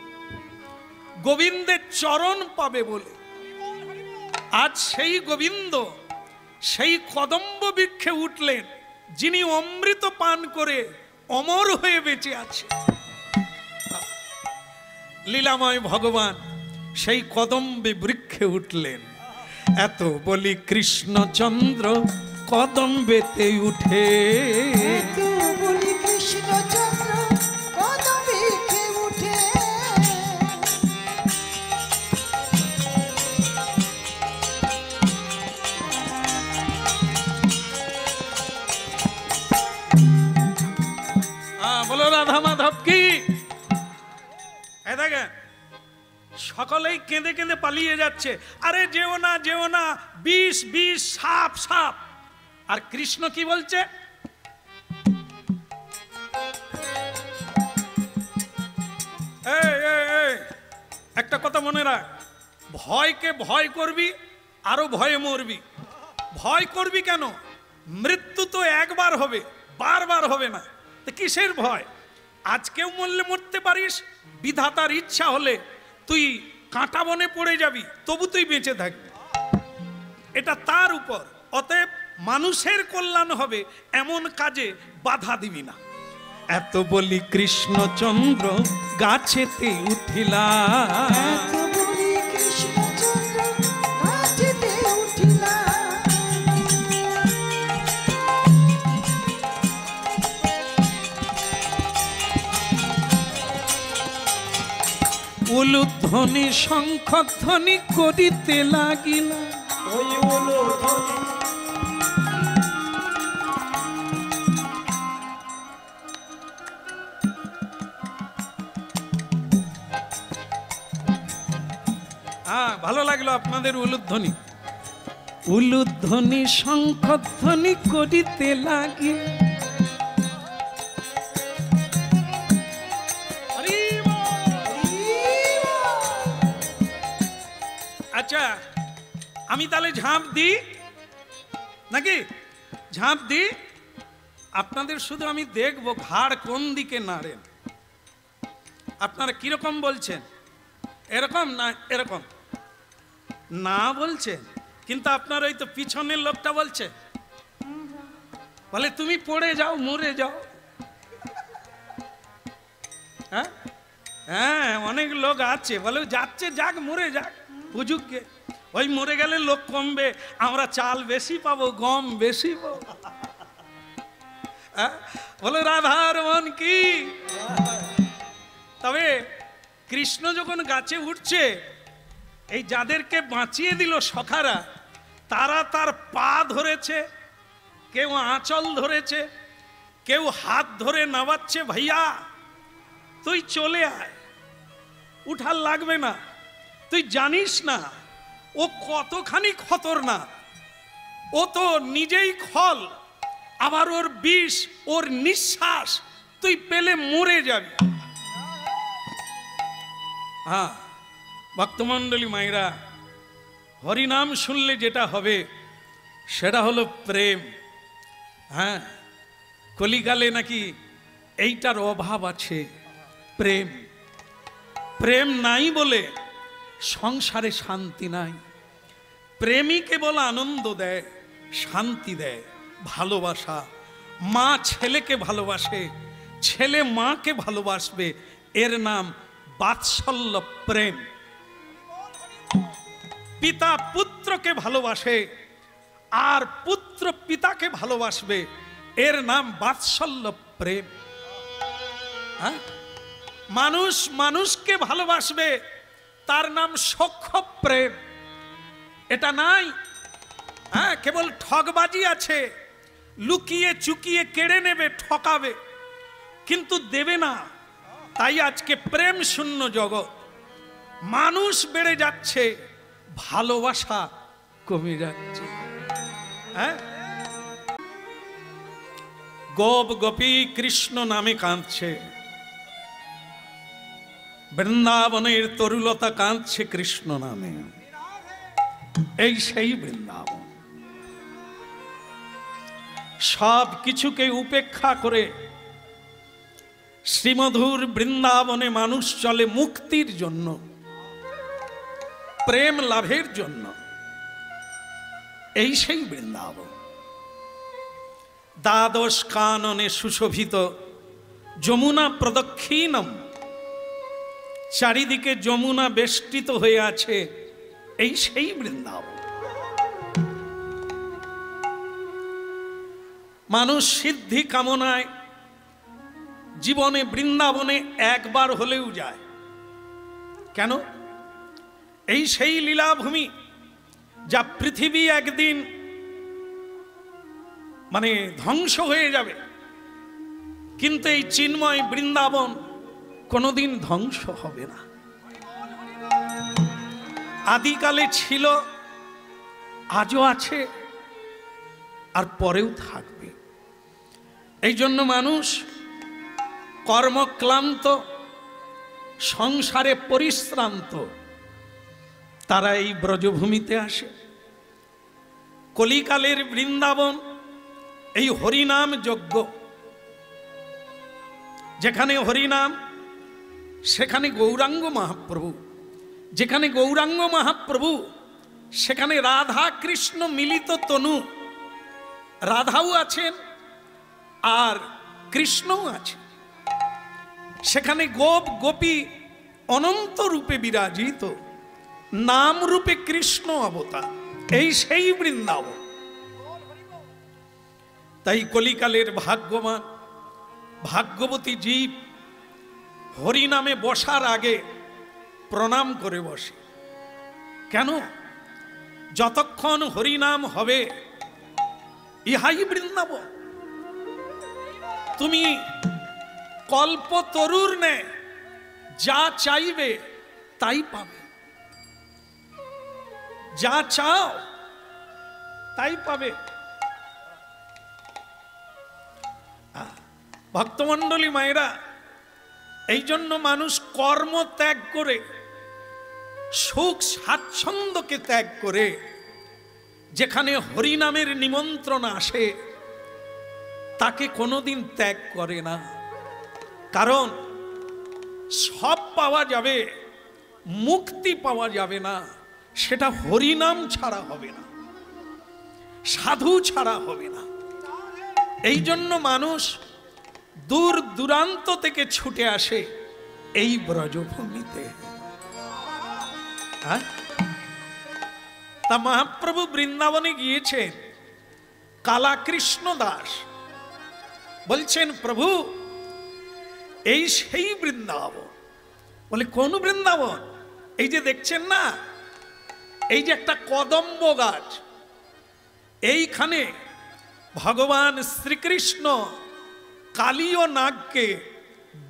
[SPEAKER 1] গোবিন্দের চরণ পাবে বলে। আজ সেই গোবিন্দ সেই কদম্ব বৃক্ষে উঠলেন, যিনি অমৃত পান করে অমর হয়ে বেঁচে আছে। লীলাময় ভগবান সেই কদম্বে বৃক্ষে উঠলেন। এত বলি কৃষ্ণচন্দ্র কদম্বেতে উঠে,
[SPEAKER 2] এত বলি কৃষ্ণচন্দ্র কদম্বে উঠে।
[SPEAKER 1] বলো রাধা মাধব কি। এই দেখেন সকলেই কেঁদে কেঁদে পালিয়ে যাচ্ছে, আরে যেও না যেও না, বিষ বিষ, সাপ সাপ। আর কৃষ্ণ কি বলছে? একটা কথা মনে রাখ, ভয়কে ভয় করবি আরো ভয়ে মরবি। ভয় করবি কেন? মৃত্যু তো একবার হবে, বারবার হবে না, তো কিসের ভয়? আজকেও মরলে মরতে পারিস, বিধাতার ইচ্ছা হলে তুই কাঁটা বনে পড়ে যাবি, তবু তুই বেঁচে থাকবি, এটা তার উপর। অতএব মানুষের কল্যাণ হবে এমন কাজে বাধা দিবি না। এত বলি কৃষ্ণচন্দ্র গাছেতে উঠিলা,
[SPEAKER 2] এত বলি কৃষ্ণচন্দ্র গাছেতে উঠিলা।
[SPEAKER 1] উলুধ্বনি শঙ্খধ্বনি করিতে লাগিলা।
[SPEAKER 3] ওই উলুধ্বনি
[SPEAKER 1] ভালো লাগলো আপনাদের উলুধ্বনি। উলুধ্বনি শঙ্খধ্বনি করিতে লাগিল। আচ্ছা আমি তাহলে ঝাঁপ দিই নাকি? ঝাঁপ দিই, আপনাদের শুধু আমি দেখবো ঘাড় কোন দিকে নাড়েন। আপনারা কিরকম বলছেন? এরকম না এরকম? না বলছেন, কিন্তু আপনার ওই তো পিছনের লোকটা বলছে, বলে তুমি পড়ে যাও, মরে যাও। হ্যাঁ হ্যাঁ, অনেক লোক আছে বলে যাচ্ছে, যাক মরে যাক, বুঝুককে। ওই মরে গেলে লোক কমবে, আমরা চাল বেশি পাবো, গম বেশি পাবো। বলে রাধার মন কি। তবে কৃষ্ণ যখন গাছে উঠছে, এই যাদেরকে বাঁচিয়ে দিল সখারা, তারা তার পা ধরেছে, কেউ আঁচল ধরেছে, কেউ হাত ধরে নামাচ্ছে, ভাইয়া তুই চলে আয়, উঠার লাগবে না, তুই জানিস না ও কতখানি খতরনাক, ও তো নিজেই খল, আবার ওর বিষ, ওর নিঃশ্বাস তুই পেলে মরে যাবি। হ্যাঁ ভক্তমণ্ডলী মায়েরা, হরিনাম শুনলে যেটা হবে সেটা হলো প্রেম। হ্যাঁ, কলিকালে নাকি এইটার অভাব আছে, প্রেম। প্রেম নাই বলে সংসারে শান্তি নাই। প্রেমই কেবল আনন্দ দেয়, শান্তি দেয়, ভালোবাসা। মা ছেলেকে ভালোবাসে, ছেলে মাকে ভালোবাসবে, এর নাম বাৎসল্য প্রেম। পিতা পুত্রকে ভালোবাসে আর পুত্র পিতাকে ভালোবাসবে, এর নাম বাৎসল্য প্রেম। হ্যাঁ, মানুষ মানুষকে ভালোবাসবে, তার নাম সখ্য প্রেম। এটা নাই। হ্যাঁ, কেবল ঠকবাজি আছে, লুকিয়ে চুকিয়ে কেড়ে নেবে, ঠকাবে, কিন্তু দেবে না। তাই আজকে প্রেম শূন্য জগৎ, মানুষ বেড়ে যাচ্ছে, ভালোবাসা কমে যাচ্ছে। হ্যাঁ, গোপ গোপী কৃষ্ণ নামে কাঁদছে, বৃন্দাবনের তরুলতা কাঁদছে কৃষ্ণ নামে। এই সেই বৃন্দাবন। সব কিছুকে উপেক্ষা করে শ্রীমধুর বৃন্দাবনে মানুষ চলে মুক্তির জন্য, প্রেম লাভের জন্য। এই সেই বৃন্দাবন। দ্বাদশ কাননে সুশোভিত যমুনা প্রদক্ষিণম চারিদিকে যমুনা বেষ্টিত হয়ে আছে, এই সেই বৃন্দাবন। মানুষ সিদ্ধি কামনায় জীবনে বৃন্দাবনে একবার হলেও যায়। কেন? এই সেই লীলাভূমি যা পৃথিবী একদিন মানে ধ্বংস হয়ে যাবে, কিন্তু এই চিন্ময় বৃন্দাবন কোনোদিন ধ্বংস হবে না। আদিকালে ছিল, আজও আছে, আর পরেও থাকবে। এই জন্য মানুষ কর্মক্লান্ত, সংসারে পরিশ্রান্ত, তারা এই ব্রজভূমিতে আসে। কলিকালের বৃন্দাবন এই হরিনাম যজ্ঞ, যেখানে হরিনাম সেখানে গৌরাঙ্গ মহাপ্রভু, যেখানে গৌরাঙ্গ মহাপ্রভু সেখানে রাধা কৃষ্ণ মিলিত তনু, রাধাও আছেন আর কৃষ্ণও আছে। সেখানে গোপ গোপী অনন্ত রূপে বিরাজিত, নাম রূপে কৃষ্ণ অবতার, এই সেই বৃন্দাবন। তাই কলিকালের ভাগ্যবান ভাগ্যবতী জীব হরিনামে বসার আগে প্রণাম করে বসে। কেন? যতক্ষণ হরিনাম হবে ইহাই বৃন্দাবন। তুমি কল্পতরুর নে যা চাইবে তাই পাবে, যা চাও তাই পাবে। ভক্তমণ্ডলী মায়েরা, এই জন্য মানুষ কর্ম ত্যাগ করে, সুখ স্বাচ্ছন্দ্যকে ত্যাগ করে যেখানে হরিনামের নিমন্ত্রণ আসে তাকে কোনোদিন ত্যাগ করে না। কারণ সব পাওয়া যাবে, মুক্তি পাওয়া যাবে না, সেটা হরিনাম ছাড়া হবে না, সাধু ছাড়া হবে না। এই জন্য মানুষ দূর দূরান্ত থেকে ছুটে আসে এই ব্রজভূমিতে। তা মহাপ্রভু বৃন্দাবনে গিয়েছেন। কালাকৃষ্ণ দাস বলছেন, প্রভু এই সেই বৃন্দাবন। বলে কোন বৃন্দাবন? এই যে দেখছেন না, এই যে একটা কদম্ব গাছ, এইখানে ভগবান শ্রীকৃষ্ণ কালী ও নাগকে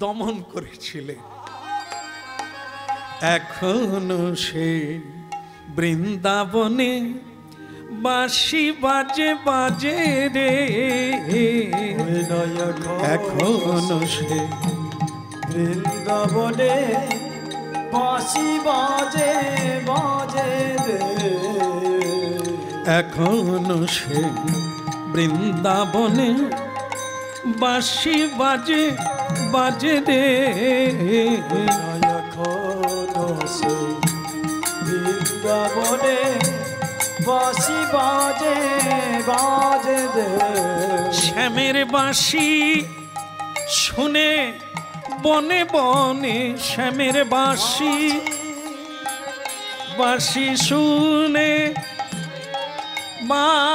[SPEAKER 1] দমন করেছিলেন। এখনো সে বৃন্দাবনে বাঁশি বাজে বাজে রে, এখনো সে
[SPEAKER 3] বৃন্দাবনে বাঁশি বাজে বাজে রে,
[SPEAKER 1] এখনো সে বৃন্দাবনে বাঁশি বাজে বাজে রে,
[SPEAKER 3] এখনো সে বৃন্দাবনে বাঁশি বাজে বাজে রে।
[SPEAKER 1] শ্যামের বাঁশি শুনে বনে বনে, শ্যামের বাঁশি বাঁশি শুনে বাঁশি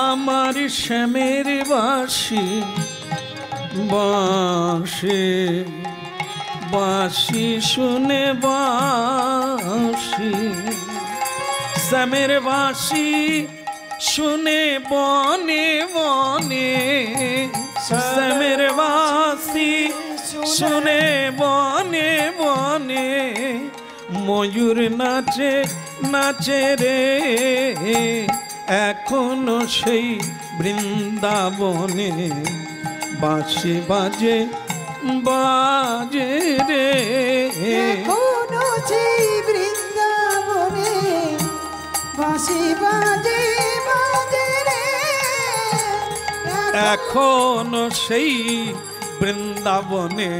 [SPEAKER 1] আমার শ্যামের বাঁশি বাঁশি বাঁশি শুনে বাঁশি, শ্যামের বাঁশি শুনে বনে বনে, শ্যামের বাঁশি শুনে বনে বনে, ময়ূর নাচে নাচে রে, এখনো সেই বৃন্দাবনে বাঁশি বাজে বাজে রে,
[SPEAKER 2] এখনো সেই বৃন্দাবনে বাঁশি বাজে বাজে রে,
[SPEAKER 1] এখনো সেই বৃন্দাবনে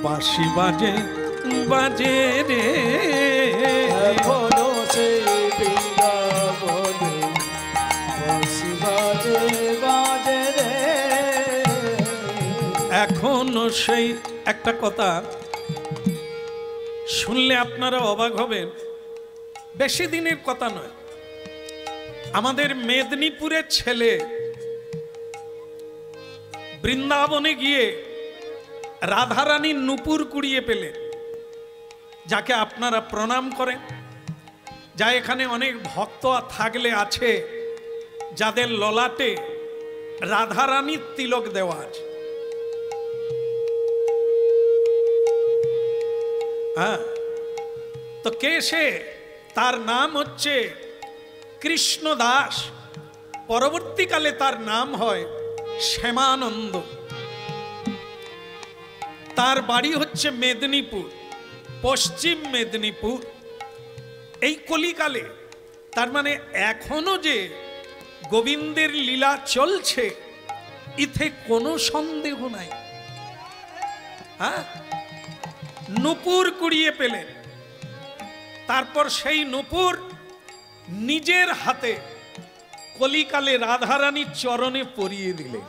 [SPEAKER 1] বাঁশি বাজে বাজে রে,
[SPEAKER 3] এখনো সেই বৃন্দাবনে
[SPEAKER 1] অবশ্যই একটা কথা শুনলে আপনারা অবাক হবেন, বেশি দিনের কথা নয়, আমাদের মেদিনীপুরের ছেলে বৃন্দাবনে গিয়ে রাধারানীর নূপুর কুড়িয়ে পেলেন, যাকে আপনারা প্রণাম করেন, যা এখানে অনেক ভক্ত থাকলে আছে যাদের ললাটে রাধারানীর তিলক দেওয়া আছে। হ্যাঁ, তো কে সে? তার নাম হচ্ছে কৃষ্ণ দাস। পরবর্তীকালে তার নাম হয় শ্যামানন্দ। তার বাড়ি হচ্ছে মেদিনীপুর, পশ্চিম মেদিনীপুর। এই কলিকালে, তার মানে এখনো যে গোবিন্দের লীলা চলছে, ইথে কোনো সন্দেহ নাই। হ্যাঁ, নূপুর কুড়িয়ে পেলেন, তারপর সেই নূপুর নিজের হাতে কলিকালে রাধারানীর চরণে পরিয়ে দিলেন।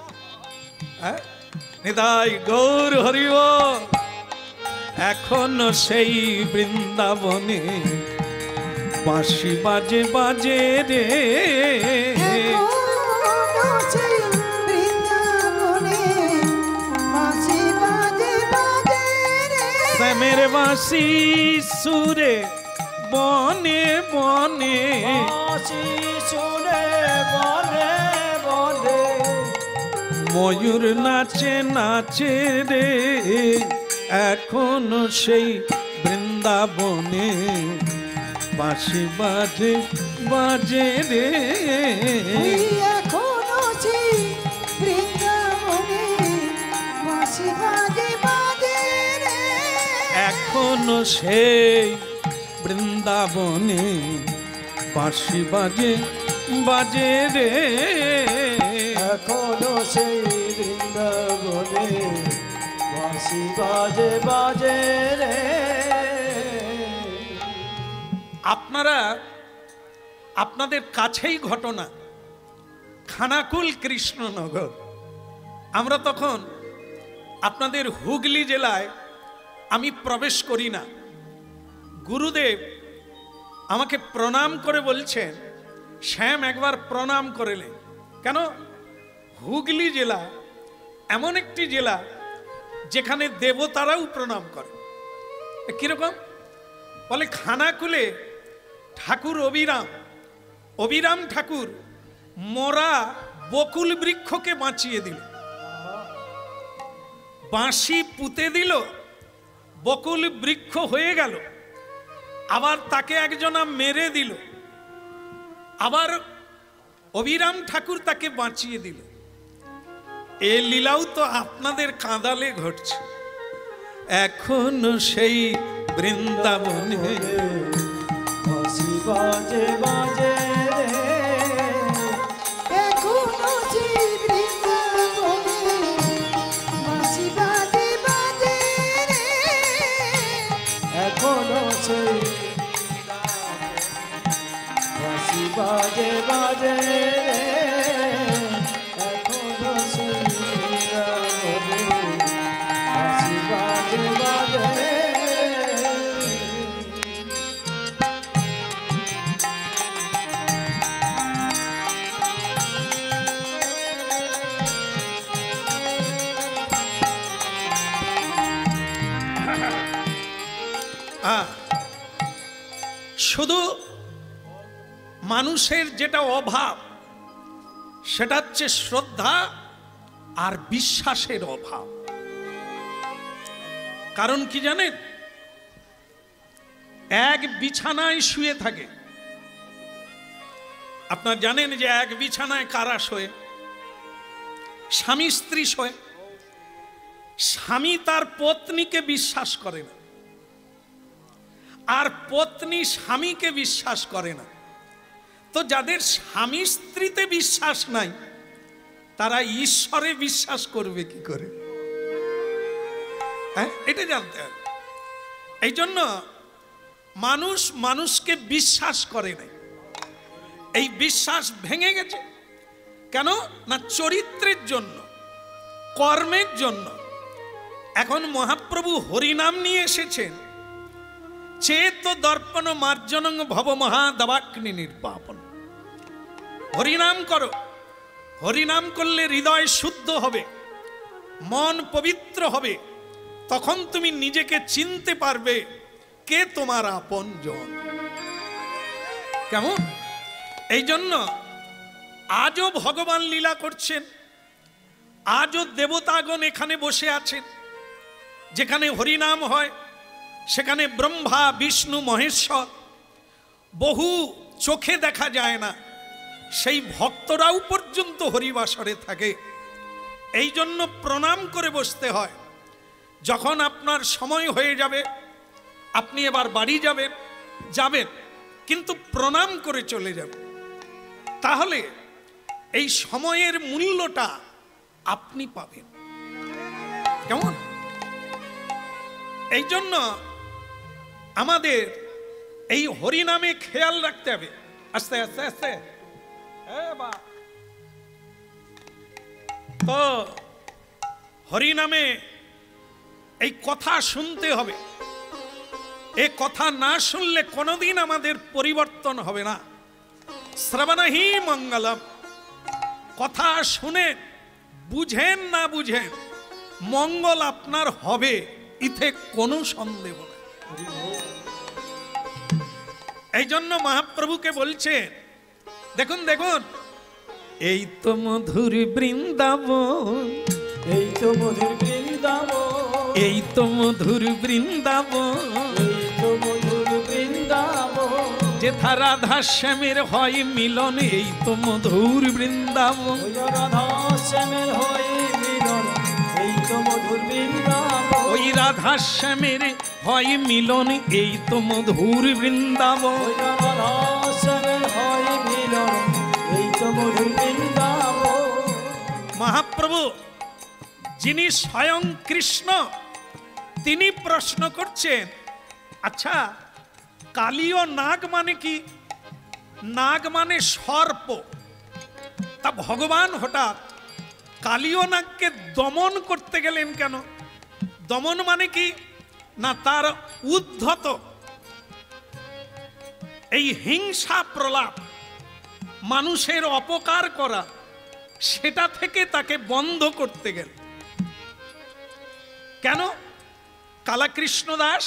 [SPEAKER 1] হ্যাঁ, নিতাই গৌর হরি বল। এখনো সেই বৃন্দাবনে বাঁশি বাজে বাজে রে,
[SPEAKER 2] এখনো সেই বৃন্দাবনে বাঁশি বাজে বাজে রে।
[SPEAKER 1] শ্যামের বাঁশি সুরে বনে বনে,
[SPEAKER 3] বাঁশি সুরে বনে বনে,
[SPEAKER 1] ময়ূর নাচে নাচে রে। এখনো সেই বৃন্দাবনে বাঁশি বাজে বাজে রে।
[SPEAKER 2] ওই এখনো সেই বৃন্দাবনে বাঁশি বাজে বাজে রে।
[SPEAKER 1] এখনো সেই বৃন্দাবনে বাঁশি বাজে বাজে রে।
[SPEAKER 3] এখনো সেই বৃন্দাবনে বাঁশি বাজে বাজে রে।
[SPEAKER 1] আপনারা, আপনাদের কাছেই ঘটনা, খানাকুল কৃষ্ণনগর। আমরা তখন আপনাদের হুগলি জেলায় আমি প্রবেশ করি না। গুরুদেব আমাকে প্রণাম করে বলছেন, শ্যাম একবার প্রণাম করেলে। কেন? হুগলি জেলা এমন একটি জেলা যেখানে দেবতারাও প্রণাম করে। কিরকম? বলে খানাকুলে ঠাকুর অবিরাম ঠাকুর মরা বকুল বৃক্ষকে বাঁচিয়ে দিল, বাঁশি পুঁতে দিল, বকুল বৃক্ষ হয়ে গেল। আবার তাকে একজনা মেরে দিল, আবার অবিরাম ঠাকুর তাকে বাঁচিয়ে দিল। এ লীলাও তো আপনাদের কাঁদালে ঘটছে। এখনো সেই বৃন্দাবনে
[SPEAKER 3] বাঁশি বাজে বাজে রে।
[SPEAKER 2] এখনো সেই বৃন্দাবনে বাঁশি বাজে বাজে রে।
[SPEAKER 3] এখনো সেই বাঁশি বাজে বাজে রে। এখনো সেই বৃন্দাবনে বাঁশি বাজে বাজে রে।
[SPEAKER 1] শুধু মানুষের যেটা অভাব, সেটা হচ্ছে শ্রদ্ধা আর বিশ্বাসের অভাব। কারণ কি জানেন? এক বিছানায় শুয়ে থাকে। আপনারা জানেন যে এক বিছানায় কারা শোয়? স্বামী স্ত্রী শোয়। স্বামী তার পত্নীকে বিশ্বাস করে না, আর পত্নী স্বামীকে বিশ্বাস করে না। তো যাদের স্বামী স্ত্রীতে বিশ্বাস নাই, তারা ঈশ্বরে বিশ্বাস করবে কি করে? হ্যাঁ, এটা জানতে হবে। এই জন্য মানুষ মানুষকে বিশ্বাস করে নাই। এই বিশ্বাস ভেঙে গেছে কেন? না চরিত্রের জন্য, কর্মের জন্য। এখন মহাপ্রভু হরিনাম নিয়ে এসেছেন। চেত দর্পণ মার্জনং ভব মহাদবাগ্নি নির্বাপন। হরিনাম করো, হরিনাম করলে হৃদয় শুদ্ধ হবে, মন পবিত্র হবে, তখন তুমি নিজেকে চিনতে পারবে কে তোমার আপনজন। কেমন? এই জন্য আজও ভগবান লীলা করছেন, আজও দেবতাগণ এখানে বসে আছেন। যেখানে হরিনাম হয় সেখানে ব্রহ্মা বিষ্ণু মহেশ্বর বহু চোখে দেখা যায় না, সেই ভক্তরাও পর্যন্ত হরিবাসরে থাকে। এই জন্য প্রণাম করে বসতে হয়। যখন আপনার সময় হয়ে যাবে, আপনি এবার বাড়ি যাবেন, কিন্তু প্রণাম করে চলে যাবেন। তাহলে এই সময়ের মূল্যটা আপনি পাবেন। কেমন? এই জন্য আমাদের এই হরিনামে খেয়াল রাখতে হবে। আস্তে আস্তে আস্তে তো হরিনামে এই কথা শুনতে হবে। এই কথা না শুনলে কোনোদিন আমাদের পরিবর্তন হবে না। শ্রবণহি মঙ্গলম। কথা শুনে বুঝেন না বুঝেন মঙ্গল আপনার হবে, ইথে কোনো সন্দেহ নেই। এই জন্য মহাপ্রভুকে বলছেন, দেখুন দেখুন, এই তো মধুর বৃন্দাবন,
[SPEAKER 3] এই তো মধুর বৃন্দাবন,
[SPEAKER 1] এই তো মধুর বৃন্দাবন,
[SPEAKER 3] এই তো মধুর বৃন্দাবন,
[SPEAKER 1] যেথা রাধা শ্যামের হয় মিলন, এই তো মধুর বৃন্দাবন।
[SPEAKER 3] ওই রাধা শ্যামের হয় মিলন, এই তো মধুর বৃন্দাবন,
[SPEAKER 1] ওই রাধা শ্যামের হয় মিলন, এই তো মধুর বৃন্দাবন।
[SPEAKER 3] ওই রাধা শ্যামের হয় মিলন, এই তো মধুর বৃন্দাবন।
[SPEAKER 1] মহাপ্রভু যিনি স্বয়ং কৃষ্ণ, তিনি প্রশ্ন করছেন, আচ্ছা কালীয় নাগ মানে কি? নাগ মানে সর্প। তা ভগবান হঠাৎ কালীয় নাগকে দমন করতে গেলেন কেন? দমন মানে কি না, তার উদ্ধত এই হিংসা প্রলাপ, মানুষের অপকার করা, সেটা থেকে তাকে বন্ধ করতে গেল। কেন? কালাকৃষ্ণ দাস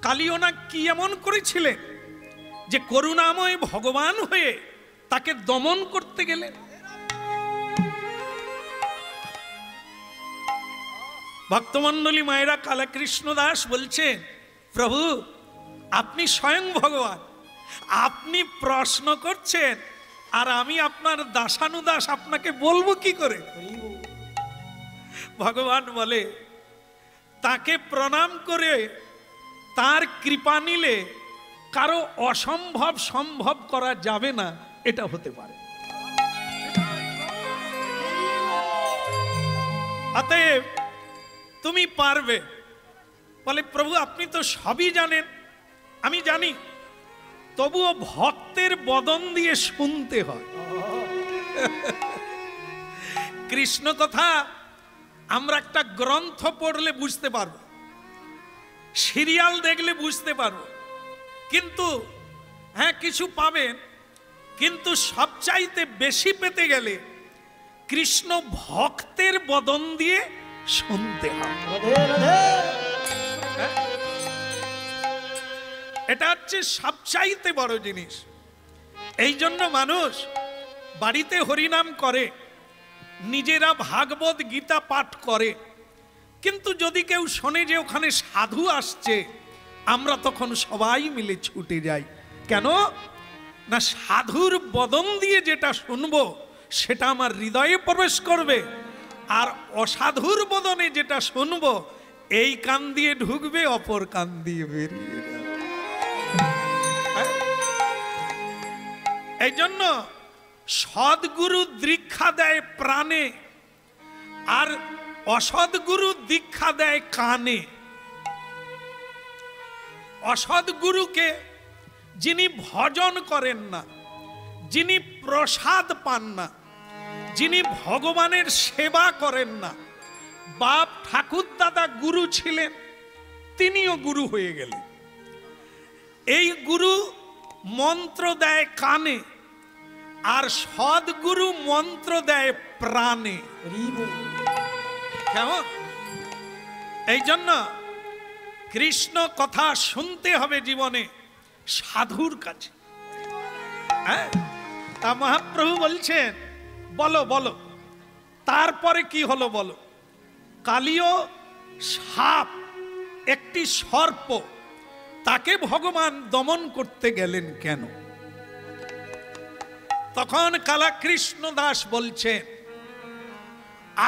[SPEAKER 1] কালীয় নাগ কি এমন করেছিলেন যে করুণাময় ভগবান হয়ে তাকে দমন করতে গেলেন? ভক্তমণ্ডলী মায়েরা, কালাকৃষ্ণ দাস বলছেন, প্রভু আপনি স্বয়ং ভগবান, আপনি প্রশ্ন করছেন আর আমি আপনার দাসানুদাস, আপনাকে বলবো কি করে? ভগবান বলে, তাকে প্রণাম করে তার কৃপা নিলে কারো অসম্ভব সম্ভব করা যাবে না, এটা হতে পারে। অতএব তুমি পারবে। বলে, প্রভু আপনি তো সবই জানেন। আমি জানি, তবুও ভক্তের বদন দিয়ে শুনতে হয়। কৃষ্ণ কথা আমরা একটা গ্রন্থ পড়লে বুঝতে পারবো, সিরিয়াল দেখলে বুঝতে পারবো, কিন্তু হ্যাঁ কিছু পাবেন, কিন্তু সবচাইতে বেশি পেতে গেলে কৃষ্ণ ভক্তের বদন দিয়ে শুনতে হয়। এটা হচ্ছে সবচাইতে বড় জিনিস। এই জন্য মানুষ বাড়িতে হরিনাম করে, নিজেরা ভাগবত গীতা পাঠ করে, কিন্তু যদি কেউ শোনে যে ওখানে সাধু আসছে, আমরা তখন সবাই মিলে ছুটে যাই। কেন না, সাধুর বদন দিয়ে যেটা শুনবো সেটা আমার হৃদয়ে প্রবেশ করবে, আর অসাধুর বদনে যেটা শুনবো এই কান দিয়ে ঢুকবে, অপর কান দিয়ে বেরিয়ে যাবে। এই জন্য সদ্গুরু দীক্ষা দেয় প্রাণে, আর অসদ্গুরু দীক্ষা দেয় কানে। অসদ্গুরুকে যিনি ভজন করেন না, যিনি প্রসাদ পান না, যিনি ভগবানের সেবা করেন না, বাপ ঠাকুর দাদা গুরু ছিলেন, তিনিও গুরু হয়ে গেলেন। এই গুরু মন্ত্র দেয় কানে, আর সদ্গুরু মন্ত্র দেয় প্রাণে। কেমন? এই জন্য কৃষ্ণ কথা শুনতে হবে জীবনে সাধুর কাছে। হ্যাঁ, তা মহাপ্রভু বলছেন বলো বলো, তারপরে কি হলো বলো। কালীয় সাপ, একটি সর্প, তাকে ভগবান দমন করতে গেলেন কেন? তখন কালাকৃষ্ণ দাস বলছেন,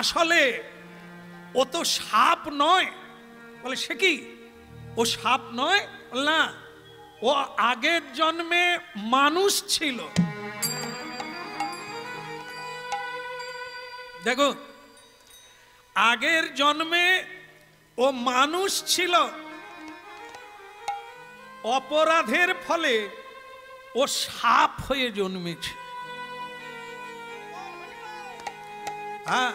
[SPEAKER 1] আসলে ও তো সাপ নয়। বলে সে কি, ও সাপ নয়? না, ও আগের জন্মে মানুষ ছিল। দেখো, আগের জন্মে ও মানুষ ছিল, অপরাধের ফলে ও সাপ হয়ে জন্মেছে। হ্যাঁ,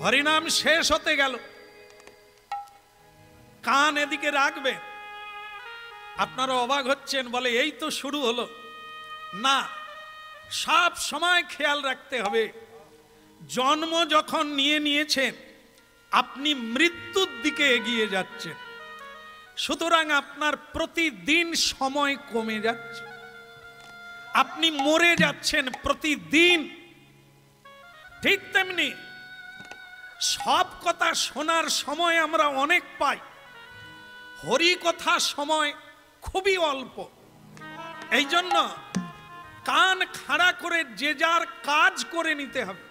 [SPEAKER 1] হরিনাম শেষ হতে গেল, কান এদিকে রাখবে। আপনারা অবাক হচ্ছেন, বলে এই তো শুরু হলো। না, সব সময় খেয়াল রাখতে হবে, জন্ম যখন নিয়েছেন আপনি মৃত্যুর দিকে এগিয়ে যাচ্ছেন, সুতরাং আপনার প্রতিদিন সময় কমে যাচ্ছে, আপনি মরে যাচ্ছেন প্রতিদিন। ঠিক তেমনি সব কথা শোনার সময় আমরা অনেক পাই, হরি কথা সময় খুবই অল্প। এই জন্য কান খাড়া করে যে যার কাজ করে নিতে হবে।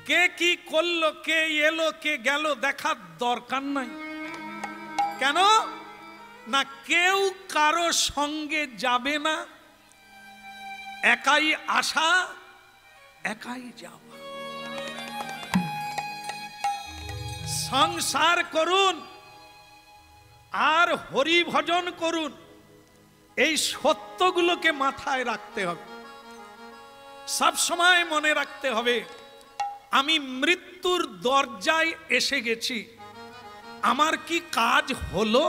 [SPEAKER 1] কে কি করলো, কে এলো, কে গেল দেখার দরকার নাই। কেন না, কেউ কারো সঙ্গে যাবে না, একাই আসা, একাই যাওয়া। সংসার করুন আর হরি ভজন করুন, এই সত্যগুলোকে মাথায় রাখতে হবে। সব সময় মনে রাখতে হবে, আমি মৃত্যুর দরজায় এসে গেছি, আমার কি কাজ হলো?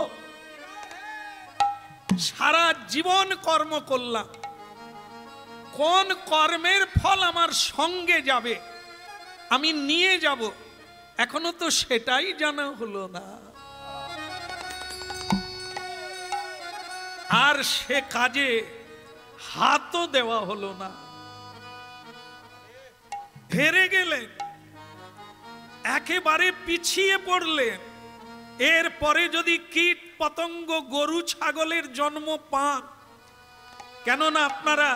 [SPEAKER 1] সারা জীবন কর্ম করলাম, কোন কর্মের ফল আমার সঙ্গে যাবে, আমি নিয়ে যাব, এখনো তো সেটাই জানা হলো না। আর সে কাজে হাতও দেওয়া হলো না। হেরে গেলেন, একেবারে পিছিয়ে পড়লেন। এরপরে যদি কীট পতঙ্গ গরু ছাগলের জন্ম পান, কেননা আপনারা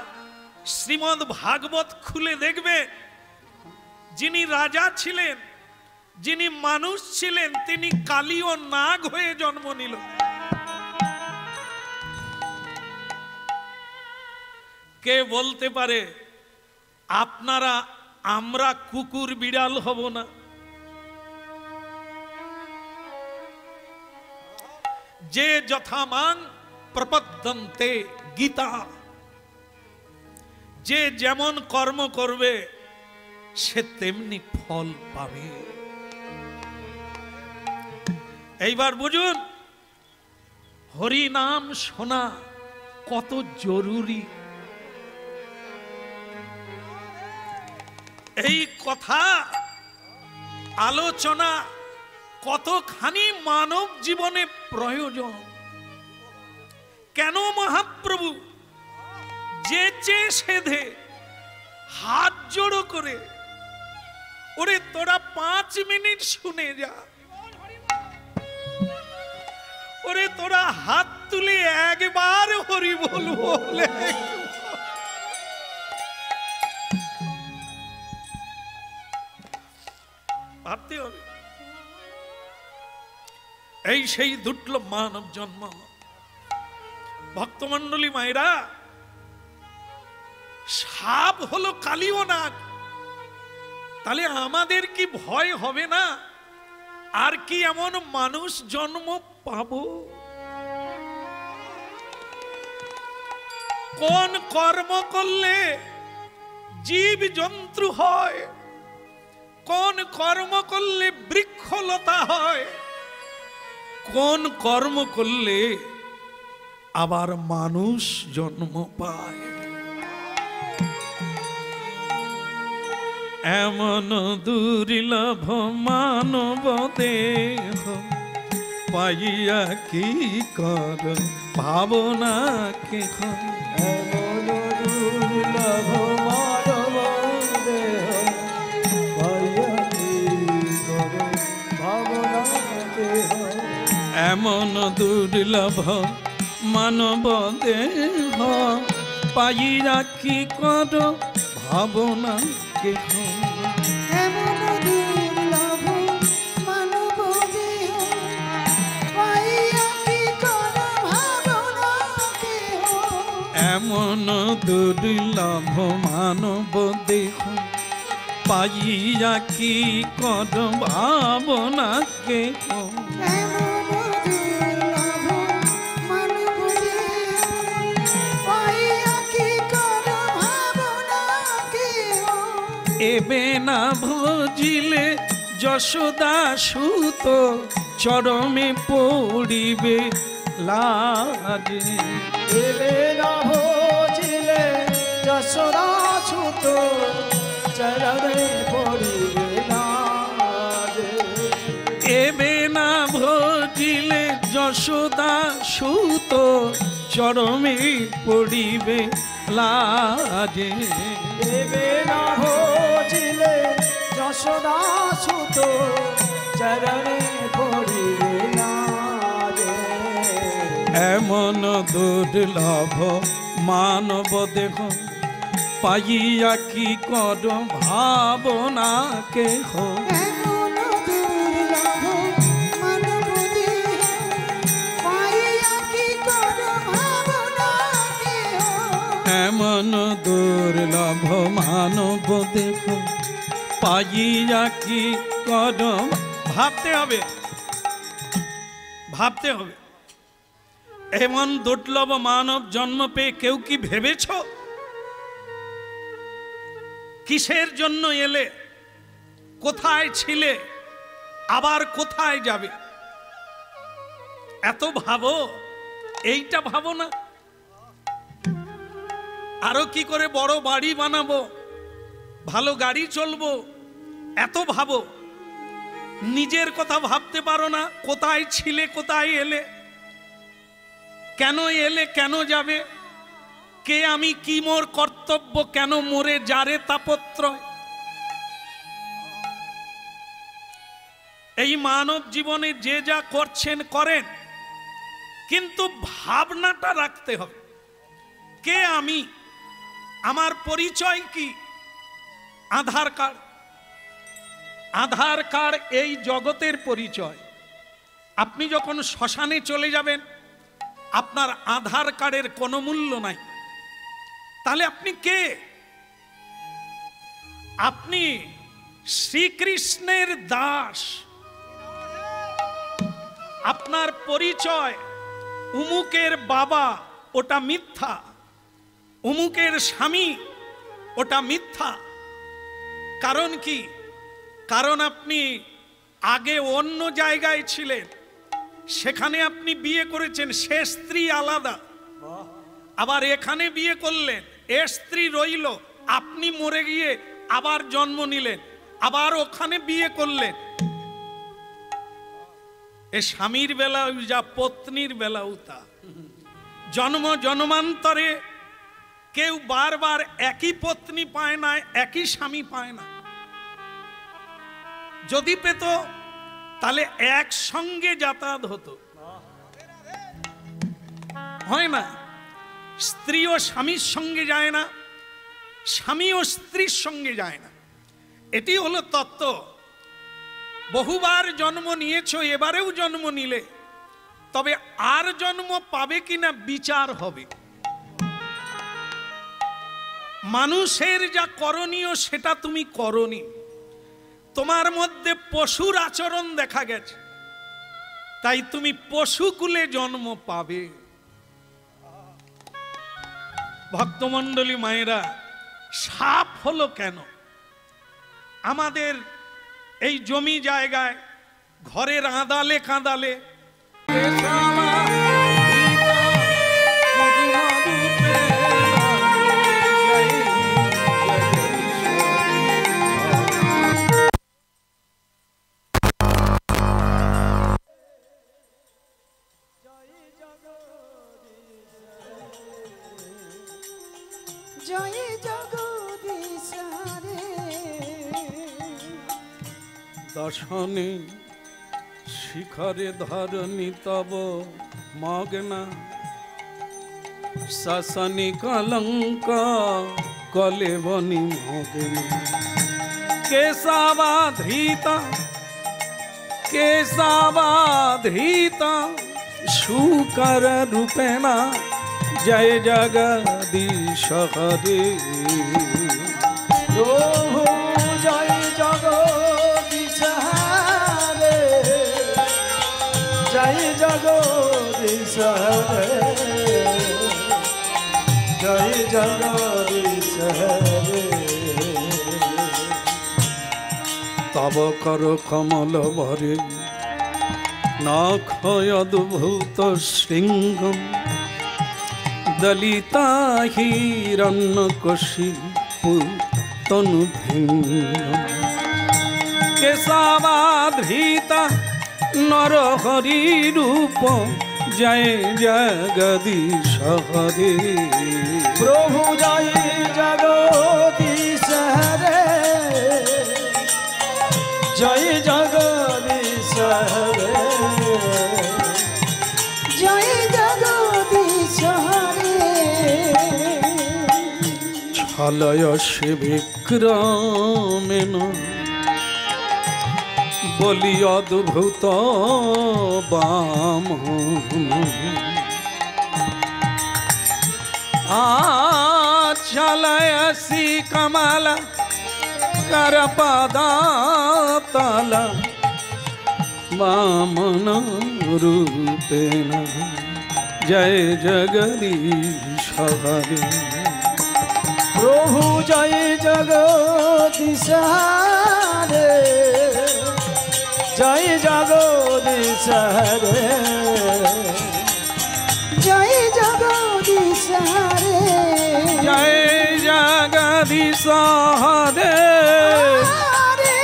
[SPEAKER 1] শ্রীমদ্ ভাগবত খুলে দেখবেন, যিনি রাজা ছিলেন, যিনি মানুষ ছিলেন, তিনি কালী ও নাগ হয়ে জন্ম নিল। কে বলতে পারে আপনারা আমরা কুকুর বিড়াল হব না? যে যথামান প্রপদ্যন্তে গীতা, যে যেমন কর্ম করবে সে তেমনি ফল পাবে। এইবার বুঝুন, হরি নাম শোনা কত জরুরি। এই কথা আলোচনা কতখানি মানব জীবনে প্রয়োজন। কেন মহাপ্রভু যেচে সেধে হাত জোড়ো করে, ওরে তোরা 5 মিনিট শুনে যা, ওরে তোরা হাত তুলে একবার হরি বল বলে ভাবতে হবে। এই সেই দুর্লভ মানব জন্ম। ভক্তমন্ডলী মায়েরা, সাপ হলো কালী ও নাগ, তাহলে আমাদের কি ভয় হবে না? আর কি এমন মানুষ জন্ম পাবো? কোন কর্ম করলে জীব জন্তু হয়, কোন কর্ম করলে বৃক্ষলতা হয়, কোন কর্ম করলে আবার মানুষ জন্ম পায়। এমন দুর্লভ মানব দেহ পাইয়া কি কর ভাবনা কেহ।
[SPEAKER 3] এমন দুর্লভ মানব দেহ পাইয়া কি কর ভাবনা কেহ।
[SPEAKER 1] এমন দুর্লভ মানব দেহ পাইয়া কি কর ভাবনা কেহ।
[SPEAKER 2] এমন দুর্লভ মানব দেহ পাইয়া কি কর ভাবনা কেহ।
[SPEAKER 1] এমন দুর্লভ মানব দেহ পাইয়া কি কর ভাবনা কেহ।
[SPEAKER 2] এমন দুর্লভ মানব দেহ পাইয়া কি কর ভাবনা কেহ।
[SPEAKER 1] এবে না ভজিলে যশোদা সুত চরমে পড়িবে লাজে।
[SPEAKER 3] এবে না ভজিলে যশোদা সুত চরণে পড়িবে লাজে।
[SPEAKER 1] এবে না ভজিলে যশোদা সুত চরমে পড়িবে লাজে।
[SPEAKER 3] এবে না ভজিলে যশোদা সুত চরণে পড়িবে লাজে।
[SPEAKER 1] এমন দুর্লভ মানব দেহ পাইয়া কি কর ভাবনা কেহ।
[SPEAKER 2] এমন দুর্লভ মানব দেহ পাইয়া কি কর ভাবনা কেহ।
[SPEAKER 1] এমন দুর্লভ মানব দেহ পাইয়া কি কর। ভাবতে হবে, ভাবতে হবে। এমন দুর্লভ মানব জন্ম পেয়ে কেউ কি ভেবেছ কিসের জন্য এলে, কোথায় ছিলে, আবার কোথায় যাবে? এত ভাবো, এইটা ভাবো না আরো কি করে বড় বাড়ি বানাবো, ভালো গাড়ি চলবো, এত ভাবো। নিজের কথা ভাবতে পারো না, কোথায় ছিলে, কোথায় এলে, কেন এলে, কেন যাবে, কে আমি, কি মোর কর্তব্য, কেন মোরে যারে তাপত্র। এই মানব জীবনে যে যা করছেন করেন, কিন্তু ভাবনাটা রাখতে হবে। কে আমি, আমার পরিচয় কি? আধার কার্ড, আধার কার্ড এই জগতের পরিচয়। আপনি যখন শ্মশানে চলে যাবেন, আপনার আধার কার্ডের কোনো মূল্য নাই। তাহলে আপনি কে? আপনি শ্রীকৃষ্ণের দাস। আপনার পরিচয় উমুকের বাবা, ওটা মিথ্যা। উমুকের স্বামী, ওটা মিথ্যা। কারণ কি? কারণ আপনি আগে অন্য জায়গায় ছিলেন, সেখানে আপনি বিয়ে করেছেন, সে স্ত্রী আলাদা। আবার এখানে বিয়ে করলেন, এ স্ত্রী রইল, আপনি মরে গিয়ে আবার জন্ম নিলেন, আবার ওখানে বিয়ে করলেন। এ স্বামীর বেলাও যা, পত্নীর বেলাও তা। জন্ম জন্মান্তরে কেউ বারবার একই পত্নী পায় না, একই স্বামী পায় না। যদি পেত তাহলে একসঙ্গে যাতায়াত হতো, হয় না? স্ত্রী ও স্বামীর সঙ্গে যায় না, স্বামী ও স্ত্রীর সঙ্গে যায় না। এটি হলো তত্ত্ব। বহুবার জন্ম নিয়েছো, এবারেও জন্ম নিলে, তবে আর জন্ম পাবে কিনা বিচার হবে। মানুষের যা করণীয় সেটা তুমি করনি, তোমার মধ্যে পশুর আচরণ দেখা গেছে, তাই তুমি পশুকুলে জন্ম পাবে। ভক্তমণ্ডলী মায়েরা, সাপ হলো কেন? আমাদের এই জমি জায়গায় ঘরের আঁদালে কাঁদালে
[SPEAKER 2] জয় জগদীশ রে
[SPEAKER 1] দর্শনে শিখরে ধরণী তব মগ্না শাসনী কলঙ্ক কলেবনি মগ্না কেশাবাধৃতা শুকর রূপেণা জয় জগদীশ হরে
[SPEAKER 3] প্রভু জয় জগদীশ হরে জয় জগদীশ হরে জয় জগদীশ হরে
[SPEAKER 1] তব কর কমল ভরে নখ অদ্ভুত শৃঙ্গম দলিতা হিরণ্যকশিপু তনু ভিঙ্গম কেশাবাধৃতা নরহরি রূপ জয় জগদীশ হরে
[SPEAKER 3] প্রভু জয় জগদীশ হরে জয় জগদীশ হরে
[SPEAKER 2] জয় জগদীশ হরে
[SPEAKER 1] ছলয় সে বিক্রমেন বলি অদ্ভুত বাম ছলয়সি কমল কর পদাতল বামন রূপেণ জয় জগদীশ হরে
[SPEAKER 3] প্রভু জয় জগদীশ হরে জয় জগদীশ হরে
[SPEAKER 2] জয় জগদীশ হরে
[SPEAKER 1] জয় জগদীশ হরে
[SPEAKER 2] হরে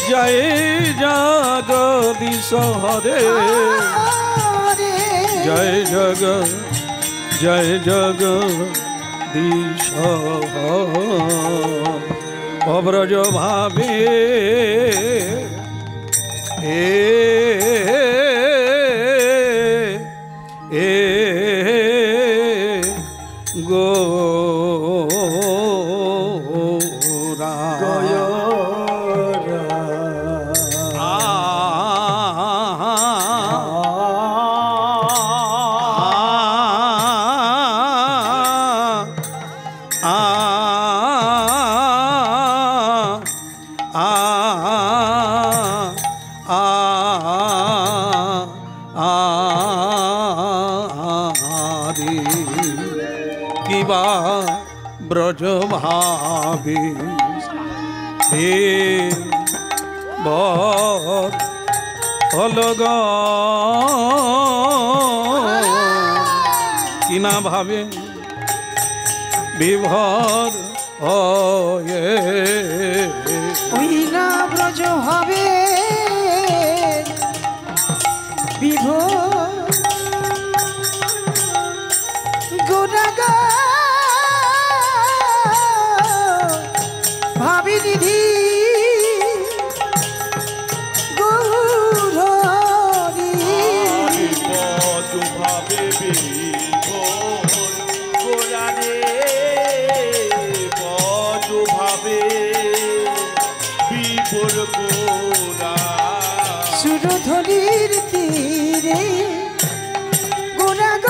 [SPEAKER 1] জয় জগদীশ হরে
[SPEAKER 2] হরে
[SPEAKER 1] জয় জগদীশ অব্রজ ভাবে গোরা কিবা ব্রজ ভাবে হে ভলগ কিনা ভাবে বিভর হয়ে
[SPEAKER 2] ওই না ব্রজ হবে বিভোর গোরাগা ভাবি নিধি গৌরী
[SPEAKER 3] ভাবে গোরারে বজ ভাবে বিভোর গোরা
[SPEAKER 2] সুরধনির তীরে গোরাগ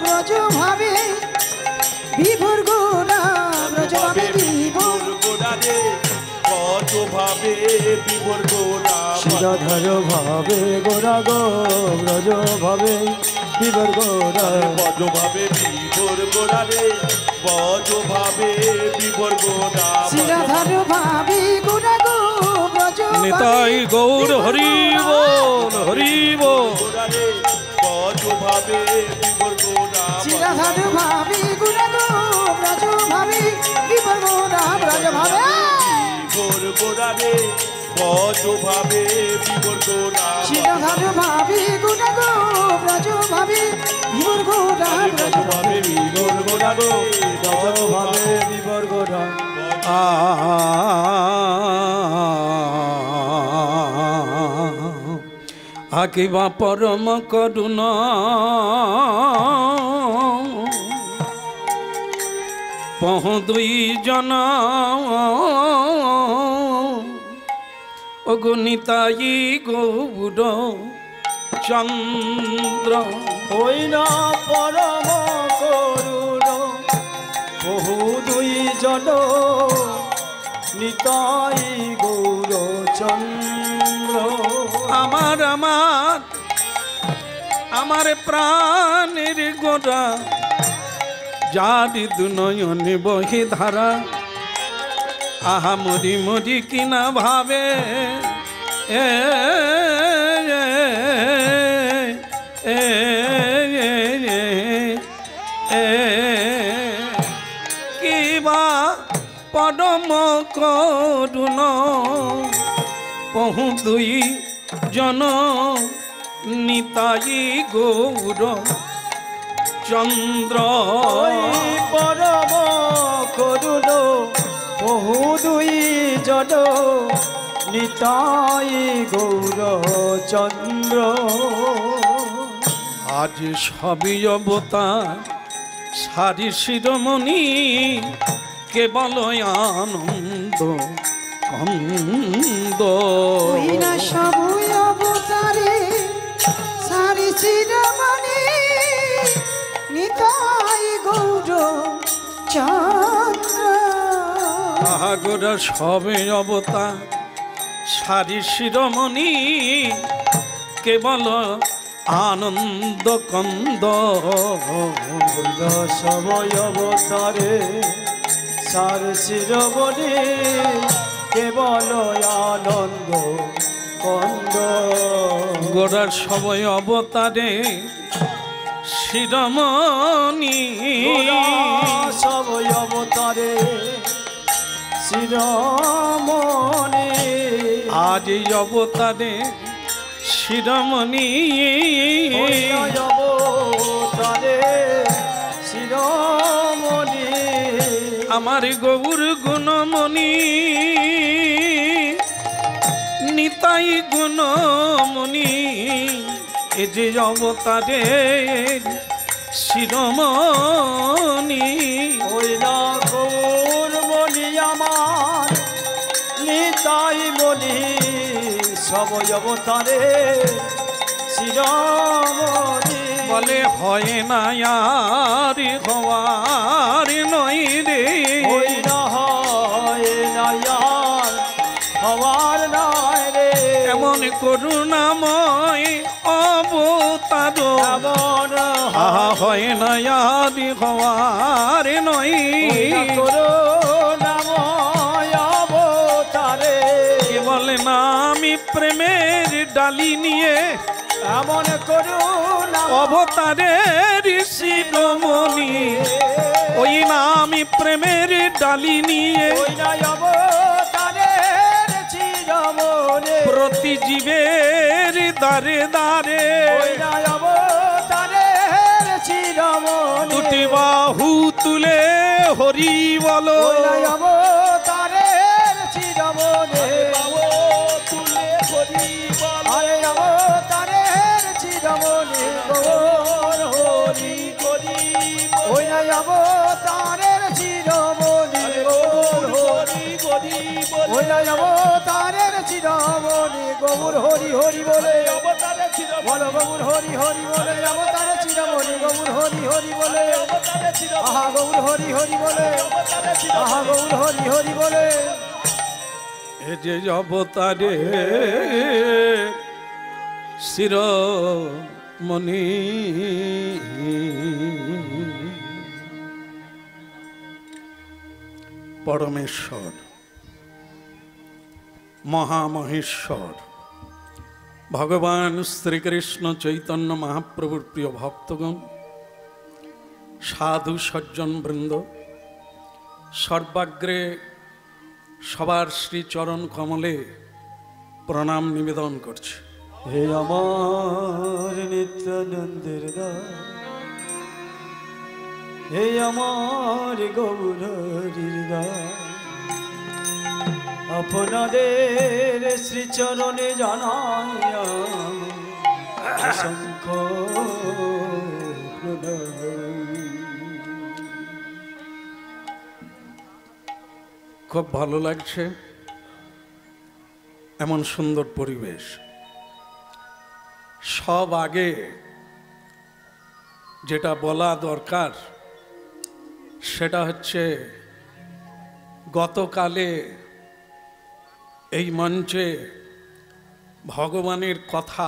[SPEAKER 2] ব্রজ ভাবে বিভোর গোরা ব্রজ ভাবে বিভোর
[SPEAKER 3] গোরারে বজ ভাবে বিভোর গোরা
[SPEAKER 4] শিরাধর ভাবে গোরা গো ব্রজ ভাবে বিভোর গোরা
[SPEAKER 3] বজ ভাবে বিভোর গোরারে বজ ভাবে বিভোর গোরা
[SPEAKER 2] শিরাধর ভাবে গোরাগ
[SPEAKER 1] নিতাই গৌর হরি বল হরি বল।
[SPEAKER 5] গোরারে বজ ভাবে বিভোর গোরা
[SPEAKER 2] চিরাধারু ভাবি গুণাগো ব্রজ ভাবি বিভোর গোরা ব্রজ ভাবে
[SPEAKER 5] বিভোর গোরারে বজ ভাবে বিভোর গোরা
[SPEAKER 2] চিরাধারু ভাবি গুণাগো ব্রজ ভাবি বিভোর গোরা ব্রজ
[SPEAKER 5] ভাবে বিভোর গোরারে বজ
[SPEAKER 3] ভাবে বিবর গোরা
[SPEAKER 1] আকিবা পরম করুণ পহ দুই জন অগণিতাই গৌর চন্দ্র
[SPEAKER 3] হই না পরম করুণ বহু দুই জন নিতাই গৌর চন্দ্র
[SPEAKER 1] আমার আমার আমার প্রাণের গোরা যার দুনয়নে বহে ধারা আহা মরি মরি কিনা ভাবে এ এ এ কিবা পরম করুণ পহু দুই জন নিতাই গৌর চন্দ্র
[SPEAKER 3] ওই পরম করুণ বহু দুই জন নিতাই গৌর চন্দ্র
[SPEAKER 1] আজ সবই অবতার সারি শিরোমণি কেবল আনন্দ কন্দ
[SPEAKER 2] ওই না সবই অবতারে সারি চিরমণি নিতাই গৌর চন্দ্র
[SPEAKER 1] আগরা সবে অবতার সারি শিরোমণি কেবল আনন্দ কন্দ
[SPEAKER 3] সময় অবতারে সার শিরবণী কেবল আনন্দ কন্দ
[SPEAKER 1] গোড়ার সবই অবতারে শিরোমণি
[SPEAKER 3] সময় অবতারে শিরমণি
[SPEAKER 1] আজ এই অবতারে শিরোমণি
[SPEAKER 3] অবতারে শিরমণি
[SPEAKER 1] আমার গৌর গুণমণি নিতাই গুণমণি এ যে অবতারে শিরোমণি
[SPEAKER 3] ওই না গৌরমণি আমার নিতাই মণি সবই অবতারে শিরমণি
[SPEAKER 1] বলে হয় না আর হওয়ার নই রে
[SPEAKER 3] ওই না হয় না আর হওয়ার নাই রে
[SPEAKER 1] এমন করুণাময় অবতার
[SPEAKER 3] এমন
[SPEAKER 1] আহা হয় না আর হওয়ার নই
[SPEAKER 3] করুণাময় অবতারে
[SPEAKER 1] কে বলে না আমি প্রেমের ডালি নিয়ে
[SPEAKER 3] এমন করুণা
[SPEAKER 1] অবতারের শিরোমণি ওই না আমি প্রেমের ডালি নিয়ে
[SPEAKER 3] ওই না অবতারের চিরমণি
[SPEAKER 1] প্রতি জীবের দ্বারে দ্বারে
[SPEAKER 3] ওই না অবতারের চিরমণি
[SPEAKER 1] দুটি বাহু তুলে হরি বলো
[SPEAKER 3] ওই না অবতারের চিরমণি তুলে হরি বল আরে অবতারের চিরমণি গৌর হরি হরি ওই না অবতারের চিরমণি গৌর হরি হরি ওই না অবতারের চিরমণি গৌর হরি হরি বলে অবতারের চিরমণি বলো গৌর হরি হরি বলে অবতারের চিরমণি গৌর হরি হরি বলে অবতারের চিরমণি আহা গৌর হরি হরি বলে অবতারের চিরমণি আহা গৌর হরি হরি বলে
[SPEAKER 1] এ যে অবতারে শিরোমণি পরমেশ্বর মহামহেশ্বর ভগবান শ্রীকৃষ্ণ চৈতন্য মহাপ্রভুর প্রিয় ভক্তগণ, সাধু সজ্জন বৃন্দ, সর্বাগ্রে সবার শ্রীচরণ কমলে প্রণাম নিবেদন করছি।
[SPEAKER 4] হে আমার নিত্যানন্দের দাস, হে আমার গৌরীর দাস, আপনাদের শ্রীচরণে জানাই অসংখ্য প্রণাম।
[SPEAKER 1] খুব ভালো লাগছে এমন সুন্দর পরিবেশ। সব আগে যেটা বলা দরকার সেটা হচ্ছে, গতকালে এই মঞ্চে ভগবানের কথা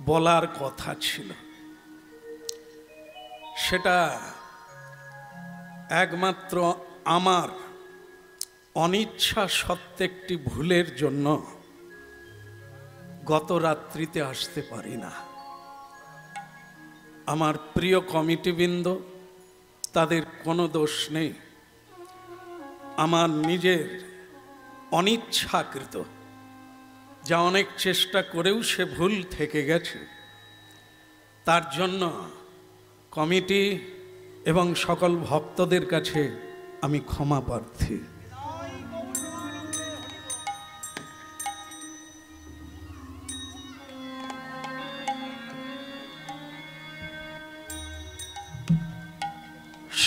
[SPEAKER 1] বলার কথা ছিল, সেটা একমাত্র আমার অনিচ্ছা সত্ত্বে একটি ভুলের জন্য গত রাত্রিতে আসতে পারি না। আমার প্রিয় কমিটিবৃন্দ, তাদের কোনো দোষ নেই, আমার নিজের অনিচ্ছাকৃত, যা অনেক চেষ্টা করেও সে ভুল থেকে গেছে। তার জন্য কমিটি এবং সকল ভক্তদের কাছে আমি ক্ষমা প্রার্থী।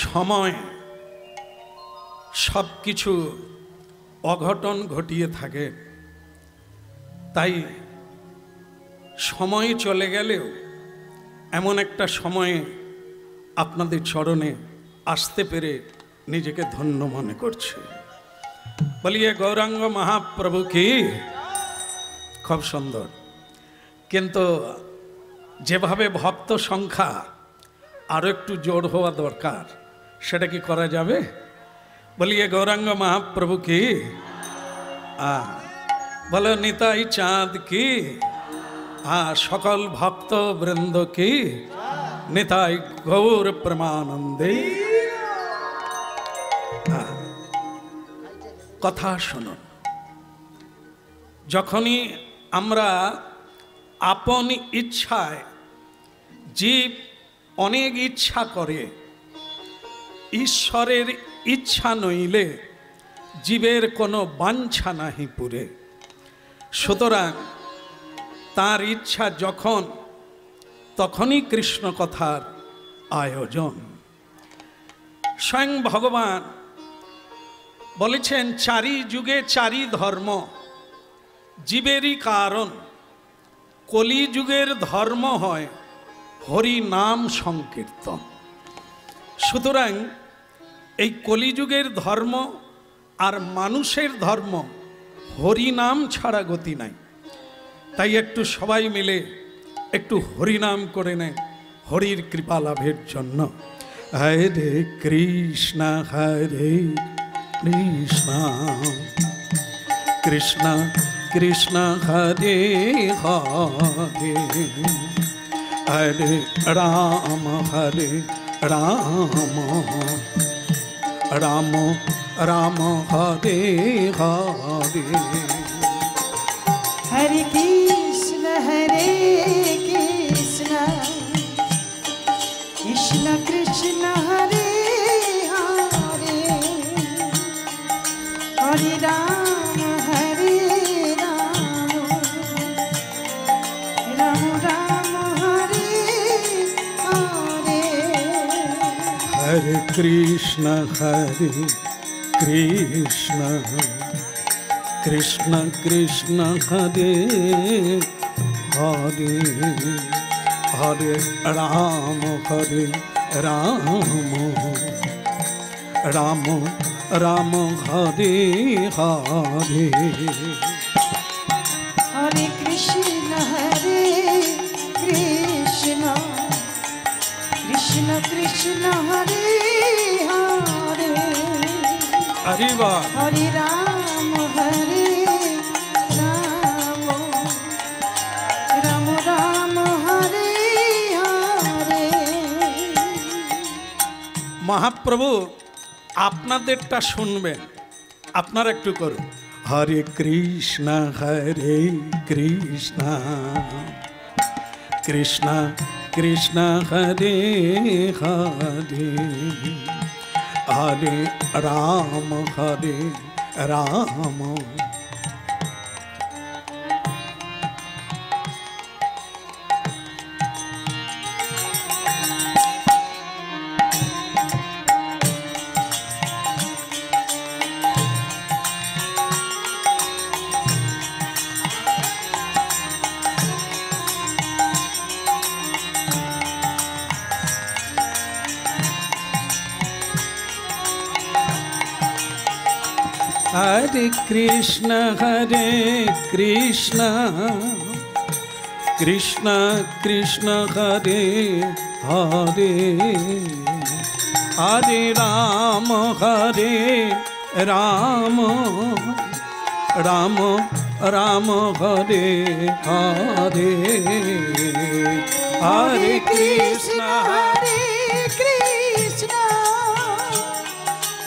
[SPEAKER 1] সময় সব কিছু অঘটন ঘটিয়ে থাকে, তাই সময় চলে গেলেও এমন একটা সময়ে আপনাদের চরণে আসতে পেরে নিজেকে ধন্য মনে করছে। বলিয়ে গৌরাঙ্গ মহাপ্রভু কি। খুব সুন্দর, কিন্তু যেভাবে ভক্ত সংখ্যা আরো একটু জোর হওয়া দরকার, সেটা কি করা যাবে? বলিয়ে গৌরাঙ্গ মহাপ্রভু কি। বলো নিতাই চাঁদ কি। সকল ভক্ত বৃন্দ কি। নিতাই গৌর প্রেমানন্দে। কথা শুনুন, যখনই আমরা আপন ইচ্ছায়, জীব অনেক ইচ্ছা করে, ঈশ্বরের ইচ্ছা নইলে জীবের কোনো বাঞ্ছা নাহি পুরে। সুতরাং তার ইচ্ছা যখন, তখনই কৃষ্ণ কথার আয়োজন। স্বয়ং ভগবান বলেছেন, চারি যুগে চারি ধর্ম, জীবেরই কারণ। কলি যুগের ধর্ম হয় হরি নাম সংকীর্তন। সুতরাং এই কলিযুগের ধর্ম আর মানুষের ধর্ম হরিনাম ছাড়া গতি নাই। তাই একটু সবাই মিলে একটু হরিনাম করে নেয় হরির কৃপা লাভের জন্য। হরে কৃষ্ণ হরে কৃষ্ণ, কৃষ্ণ কৃষ্ণ হরে হরে, হরে রাম হরে রাম, রাম রাম হরে হরে।
[SPEAKER 2] হরে কৃষ্ণ কৃষ্ণ কৃষ্ণ হরে হরে, হরে রাম রাম রাম হরে হরে।
[SPEAKER 1] হরে কৃষ্ণ কৃষ্ণ, কৃষ্ণ কৃষ্ণ হরে হরে, হরে রাম রাম রাম হরে হরে।
[SPEAKER 2] হরে কৃষ্ণ কৃষ্ণ, কৃষ্ণ কৃষ্ণ হরে হরে,
[SPEAKER 1] হরে
[SPEAKER 2] হরে রাম
[SPEAKER 1] মহাপ্রভু আপনাদেরটা শুনবেন, আপনারা একটু করুন। হরে কৃষ্ণ কৃষ্ণ কৃষ্ণ হরে হরে, হরে রাম हरे कृष्ण कृष्ण कृष्ण हरे हरे, हरे राम राम राम हरे हरे, हरे कृष्ण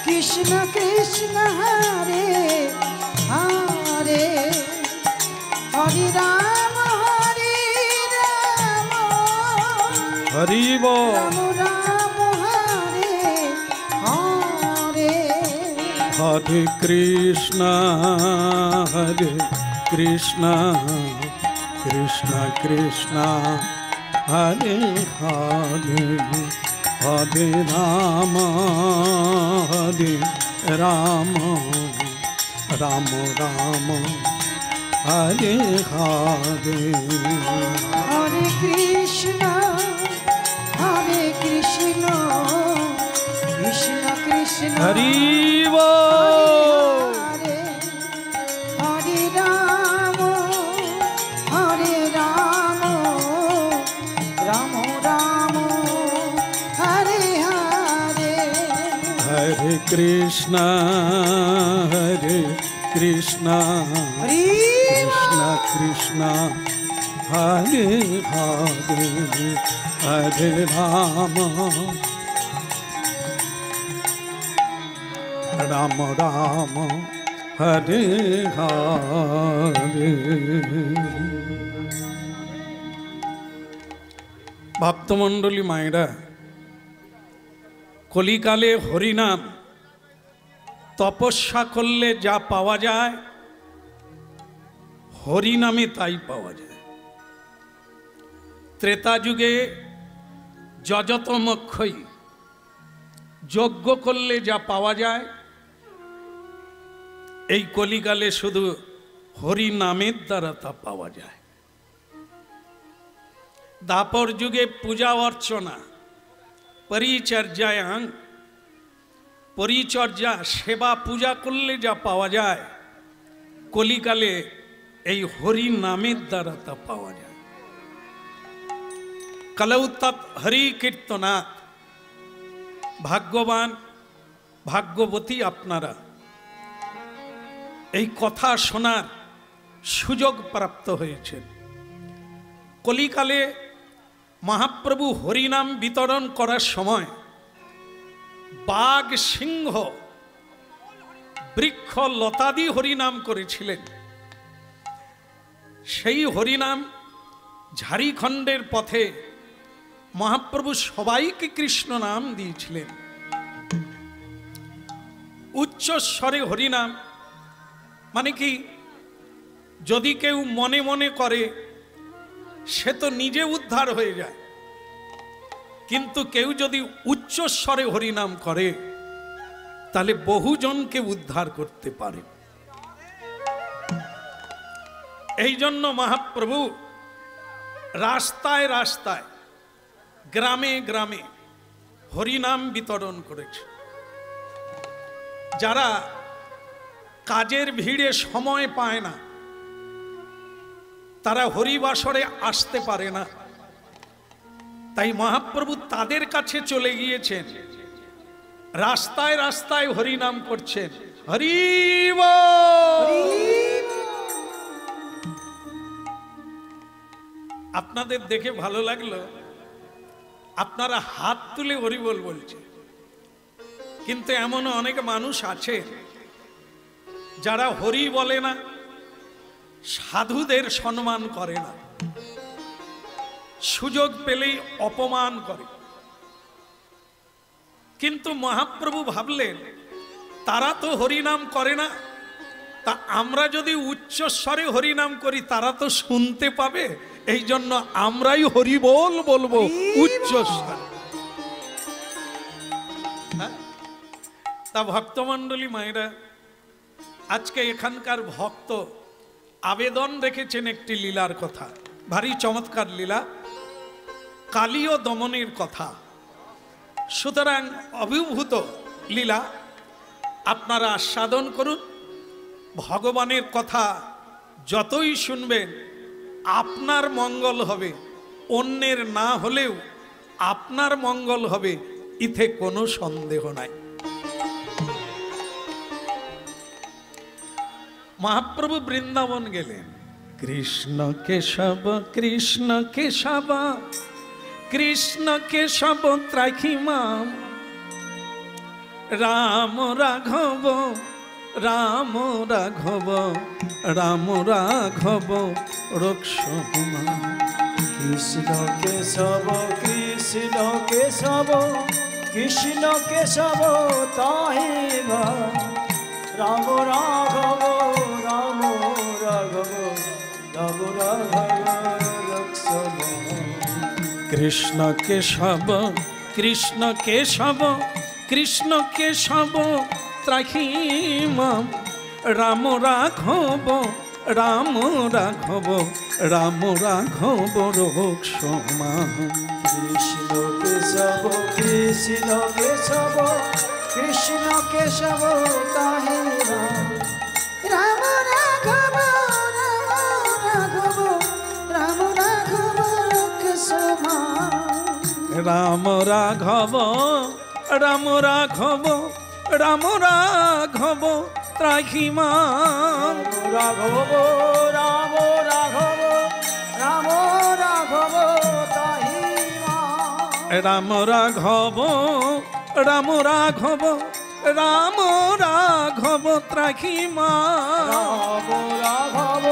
[SPEAKER 2] कृष्ण कृष्ण हरे हरे, हरे राम
[SPEAKER 1] हरि बोल,
[SPEAKER 2] राम राम हरे हरे,
[SPEAKER 1] हरे कृष्ण कृष्ण कृष्ण हरे हरे, हरे राम राम राम हरे हरे,
[SPEAKER 2] हरे कृष्ण कृष्ण कृष्ण
[SPEAKER 1] हरि बोल,
[SPEAKER 2] हरे, हरे राम राम राम हरे हरे,
[SPEAKER 1] हरे कृष्ण कृष्ण कृष्ण हरे हरे, हरे राम राम हरे हरे। ভক্তমণ্ডলী মায়েরা, কলিকালে হরিনাম তপস্যা করলে যা পাওয়া যায়, হরিনামে তাই পাওয়া যায়। ত্রেতা যুগে যজতমক্ষই যজ্ঞ করলে যা পাওয়া যায়, এই কলিকালে শুধু হরিনামের দ্বারা তা পাওয়া যায়। দাপর যুগে পূজা অর্চনা পরিচর্যায়াং, পরিচর্যা সেবা পূজা করলে যা পাওয়া যায়, কলিকালে এই হরি নামের দ্বারা তা পাওয়া যায়। কলৌ তৎ হরি কীর্তনাৎ, ভাগ্যবান ভাগ্যবতী আপনারা এই কথা শোনার সুযোগ প্রাপ্ত হয়েছেন। কলিকালে মহাপ্রভু হরিনাম বিতরণ করার সময় বাঘ সিংহ বৃক্ষ লতাদি হরিনাম করেছিলেন। সেই হরিনাম ঝাড়িখণ্ডের পথে মহাপ্রভু সবাইকে কৃষ্ণ নাম দিয়েছিলেন। উচ্চ স্বরে হরিনাম মানে কি, যদি কেউ মনে মনে করে সে তো নিজে উদ্ধার হয়ে যায়, কিন্তু কেউ যদি উচ্চ স্বরে হরিনাম করে তাহলে বহুজনকে উদ্ধার করতে পারে। এই জন্য মহাপ্রভু রাস্তায় রাস্তায় গ্রামে গ্রামে হরিনাম বিতরণ করেছে। যারা কাজের ভিড়ে সময় পায় না, তারা হরিবাসরে আসতে পারে না, তাই মহাপ্রভু তাদের কাছে চলে গিয়েছেন, রাস্তায় রাস্তায় হরিনাম করছেন। হরি বল। আপনাদের দেখে ভালো লাগলো, আপনারা হাত তুলে হরি বল বলছেন। কিন্তু এমন অনেক মানুষ আছে যারা হরি বলে না, সাধুদের সম্মান করে না, সুযোগ পেলেই অপমান করে। কিন্তু মহাপ্রভু ভাবলেন তারা তো হরিনাম করে না, তা আমরা যদি উচ্চস্বরে হরিনাম করি তারা তো শুনতে পাবে, এই জন্য আমরাই হরিবোল বলবো উচ্চস্বরে। হ্যাঁ? তা ভক্তমণ্ডলী মায়েরা, আজকে এখানকার ভক্ত আবেদন রেখেছেন একটি লীলার কথা, ভারী চমৎকার লীলা, কালীয় দমনের কথা। সুতরাং অভিভূত লীলা আপনারা আস্বাদন করুন। ভগবানের কথা যতই শুনবেন আপনার মঙ্গল হবে, অন্যের না হলেও আপনার মঙ্গল হবে, ইথে কোনো সন্দেহ নাই। মহাপ্রভু বৃন্দাবন গেলেন, কৃষ্ণ কেশব কৃষ্ণ কেশব কৃষ্ণ কেশব ত্রাহিমা, রাম রাঘব রাম রাঘব রাম রাঘব রক্ষমা।
[SPEAKER 4] কৃষ্ণ কেশব কৃষ্ণ কেশব কৃষ্ণ কেশব তাহি রাম রাঘব রাম রাঘব রাম রাঘব রক্ষমা।
[SPEAKER 1] কৃষ্ণ কেশব কৃষ্ণ কেশব কৃষ্ণ কেশব ত্রাহিমা, রাম রাঘব রাম রাঘব রাম রাঘব রক্ষমা।
[SPEAKER 4] কৃষ্ণ কেশব কৃষ্ণ কেশব কৃষ্ণ কেশব তাহি
[SPEAKER 2] রাম রাঘব রাম রাঘব রাম রাঘব রক্ষমা।
[SPEAKER 1] রাম রাঘব রাম রাঘব রাম রাঘব ত্রাহিমা,
[SPEAKER 4] রাঘব রাম রাঘব রাম রাঘব তাহি
[SPEAKER 1] রাম রাঘব রাম রাঘব রাম রাঘব ত্রাহিমা।
[SPEAKER 4] রাম রাঘব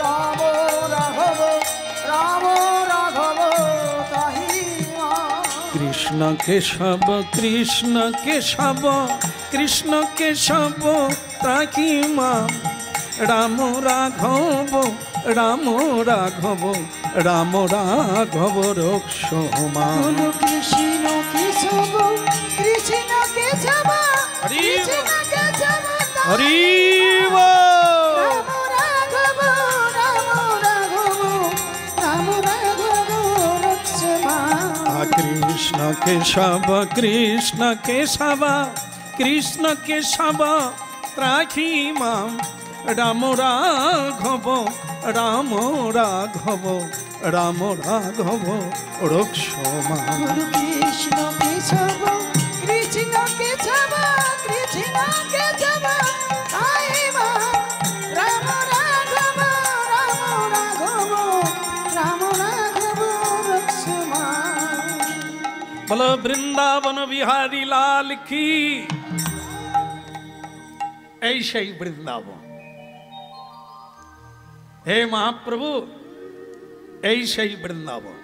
[SPEAKER 4] রাম রাঘব রাম রাঘব তাহি
[SPEAKER 1] কৃষ্ণ কেশব কৃষ্ণ কেশব কৃষ্ণ কেশব ত্রাহিমা, রাম রাঘব রাম রাঘব রাম রাঘব রক্ষমা।
[SPEAKER 2] কৃষ্ণ কেশব কৃষ্ণ কেশব কৃষ্ণ কেশব
[SPEAKER 1] হরি
[SPEAKER 2] রাম রাঘব রাম রাঘব রাম রাঘব রক্ষমা।
[SPEAKER 1] কৃষ্ণ কেশব কৃষ্ণ কেশব কৃষ্ণ কেশব ত্রাহিমা, রাম রাঘব রাম রাঘব রাম রাঘব রক্ষমা।
[SPEAKER 2] কৃষ্ণ কেশব কৃষ্ণ কেশব কৃষ্ণ কেশব তাহিমা, রাম রাঘব রাম রাঘব রাম রাঘব রক্ষমা।
[SPEAKER 1] বলো বৃন্দাবন বিহারী লাল কি। এই সেই বৃন্দাবন, হে মহাপ্রভু, এই সেই বৃন্দাবন।